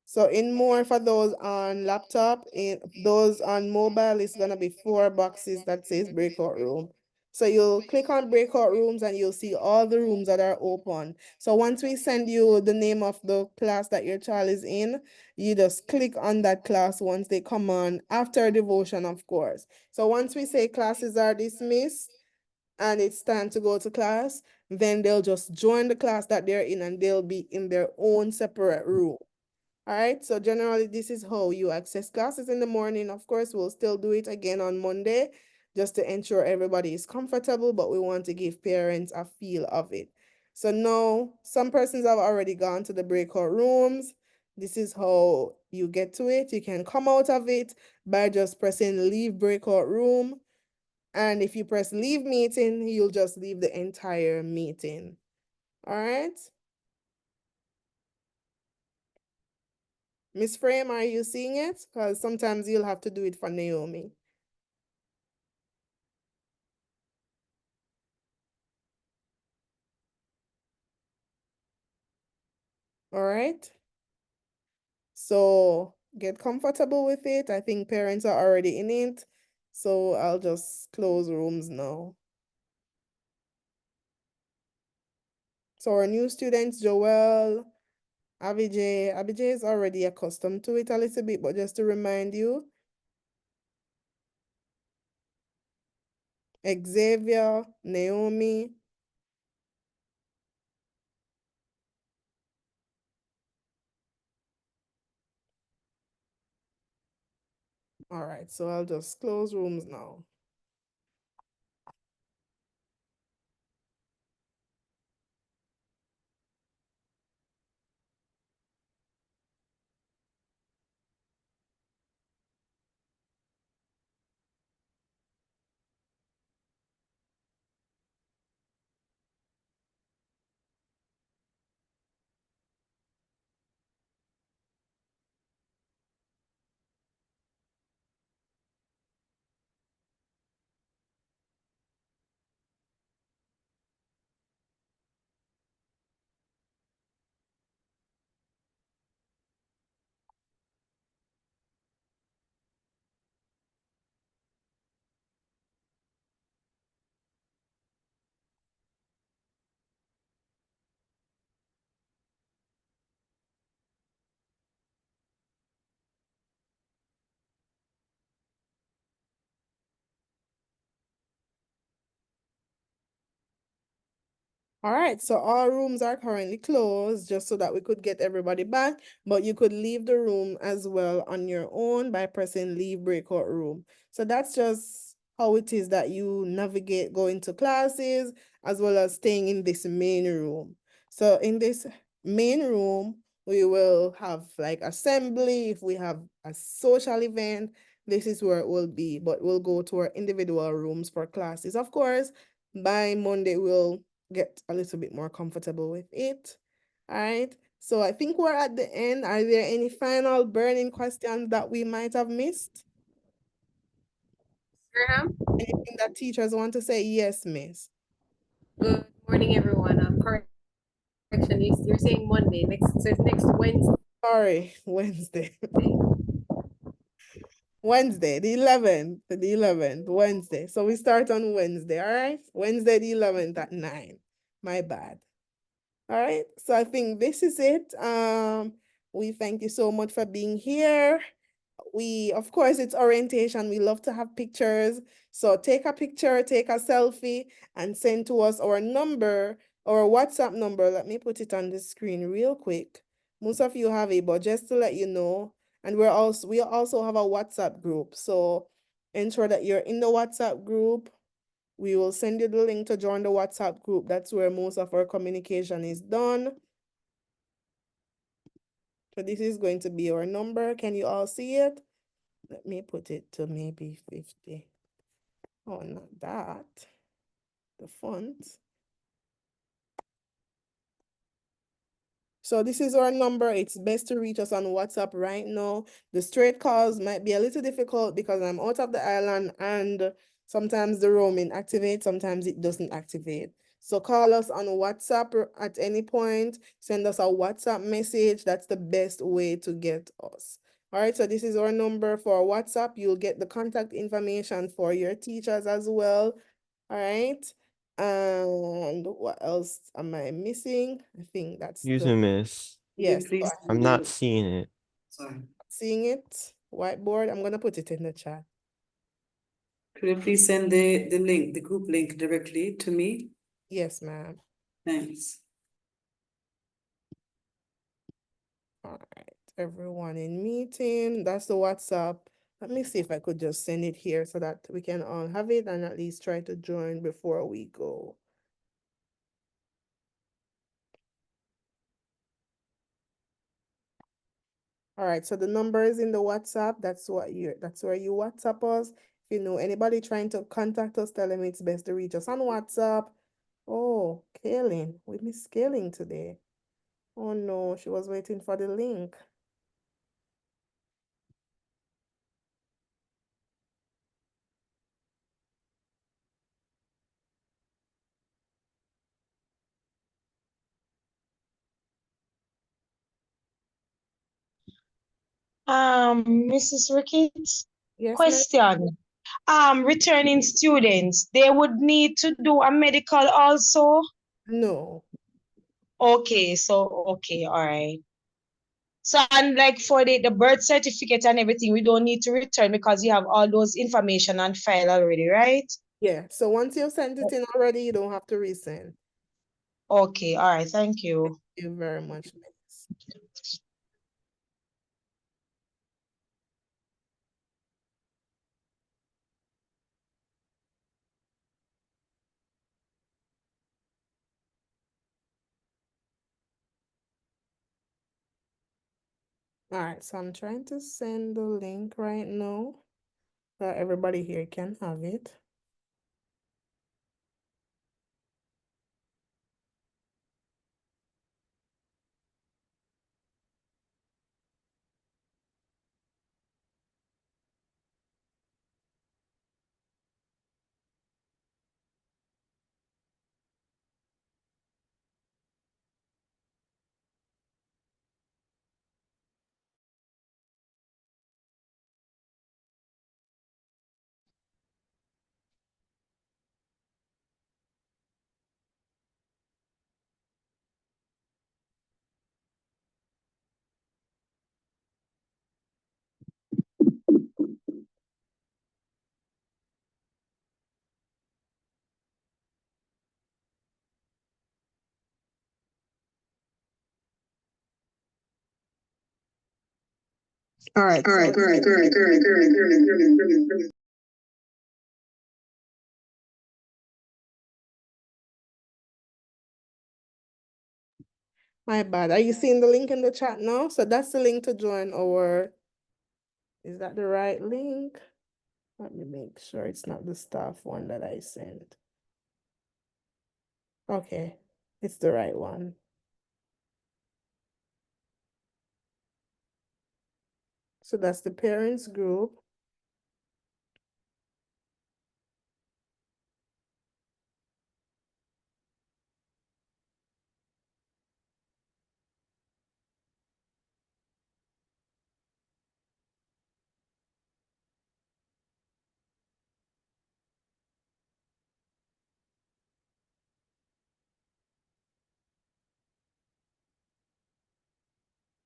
So in more for those on laptop, in those on mobile, it's gonna be 4 boxes that says breakout room. So you'll click on breakout rooms and you'll see all the rooms that are open. So once we send you the name of the class that your child is in, you just click on that class once they come on after devotion, of course. So once we say classes are dismissed and it's time to go to class, then they'll just join the class that they're in and they'll be in their own separate room. All right, so generally this is how you access classes in the morning. Of course, we'll still do it again on Monday just to ensure everybody is comfortable, but we want to give parents a feel of it. So now some persons have already gone to the breakout rooms. This is how you get to it. You can come out of it by just pressing leave breakout room. And if you press leave meeting, you'll just leave the entire meeting. All right. Miss Frame, are you seeing it? Because sometimes you'll have to do it for Naomi. All right. So get comfortable with it. I think parents are already in it. So I'll just close rooms now. So our new students, Joel, Abijay. Abijay is already accustomed to it a little bit, but just to remind you, Xavier, Naomi. All right, so I'll just close rooms now. All right, so all rooms are currently closed just so that we could get everybody back, but you could leave the room as well on your own by pressing leave breakout room. So that's just how it is that you navigate going to classes as well as staying in this main room. So in this main room, we will have like assembly. If we have a social event, this is where it will be, but we'll go to our individual rooms for classes. Of course, by Monday, we'll get a little bit more comfortable with it. All right. So I think we're at the end. Are there any final burning questions that we might have missed? Graham? Anything that teachers want to say? Yes, miss. Good morning, everyone. Correction, you're saying Monday. So it's next Wednesday. Sorry, Wednesday. Wednesday, the 11th, Wednesday. So we start on Wednesday, all right? Wednesday, the 11th at 9. My bad. All right, so I think this is it. We thank you so much for being here. Of course, it's orientation. We love to have pictures. So take a picture, take a selfie, and send to us our number, our WhatsApp number. Let me put it on the screen real quick. Most of you have it, but just to let you know, and we also have a WhatsApp group. So ensure that you're in the WhatsApp group. We will send you the link to join the WhatsApp group. That's where most of our communication is done. So this is going to be our number. Can you all see it? Let me put it to maybe 50. Oh, not that. The font. So this is our number. It's best to reach us on WhatsApp right now. The straight calls might be a little difficult because I'm out of the island and sometimes the roaming activates, sometimes it doesn't activate. So call us on WhatsApp at any point. Send us a WhatsApp message. That's the best way to get us. All right, so this is our number for WhatsApp. You'll get the contact information for your teachers as well. All right. And what else am I missing? I think that's Excuse the, me, miss. yes, Please. I'm not seeing it. Sorry. seeing it, whiteboard. I'm gonna put it in the chat. Could you please send the link, the group link directly to me? Yes, ma'am. Thanks. All right, everyone in meeting. That's the WhatsApp. Let me see if I could just send it here so that we can all have it and at least try to join before we go. All right, so the number is in the WhatsApp. That's where you WhatsApp us. If you know anybody trying to contact us, tell them it's best to reach us on WhatsApp. Oh, Kaylin, we miss Kaylin today. Oh no, she was waiting for the link. Mrs. Ricketts, Yes, ma'am. question. Returning students, they would need to do a medical also? No. Okay, okay, all right. So, and like for the birth certificate and everything, we don't need to return because you have all those information on file already, right? Yeah, so once you've sent it in already, you don't have to resend. Okay, all right, thank you. Thank you very much, miss. All right, so I'm trying to send the link right now so everybody here can have it. All right. My bad. Are you seeing the link in the chat now? So that's the link to join our, is that the right link? Let me make sure it's not the staff one that I sent. Okay, it's the right one. So that's the parents group.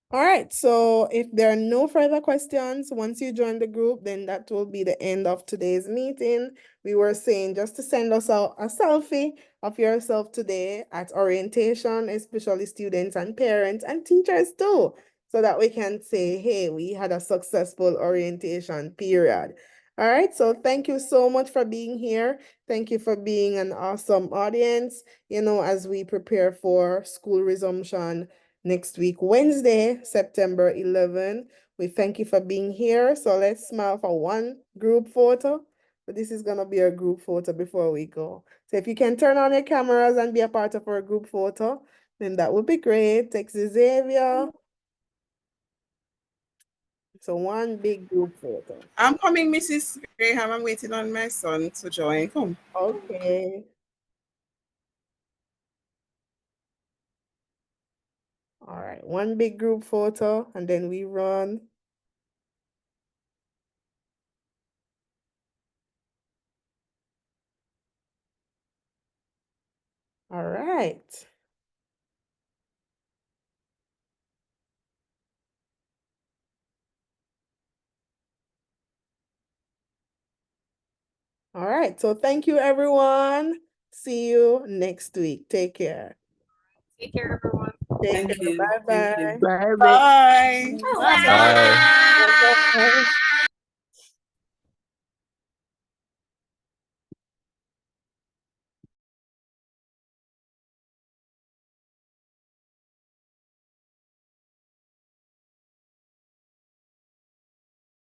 All right, so if there are no further questions, once you join the group, then that will be the end of today's meeting. We were saying just to send us a selfie of yourself today at orientation, especially students and parents and teachers too, so that we can say, hey, we had a successful orientation period. All right, so thank you so much for being here. Thank you for being an awesome audience, you know, as we prepare for school resumption next week, Wednesday, September 11. We thank you for being here. So let's smile for one group photo. But this is going to be a group photo before we go. So if you can turn on your cameras and be a part of our group photo, then that would be great. Text Xavier. So one big group photo. I'm coming, Mrs. Graham. I'm waiting on my son to join. Come. Okay. All right, one big group photo, and then we run. All right. All right, so thank you, everyone. See you next week. Take care. Take care, everyone. Take care. Bye-bye. Bye. Bye. Bye. Bye-bye.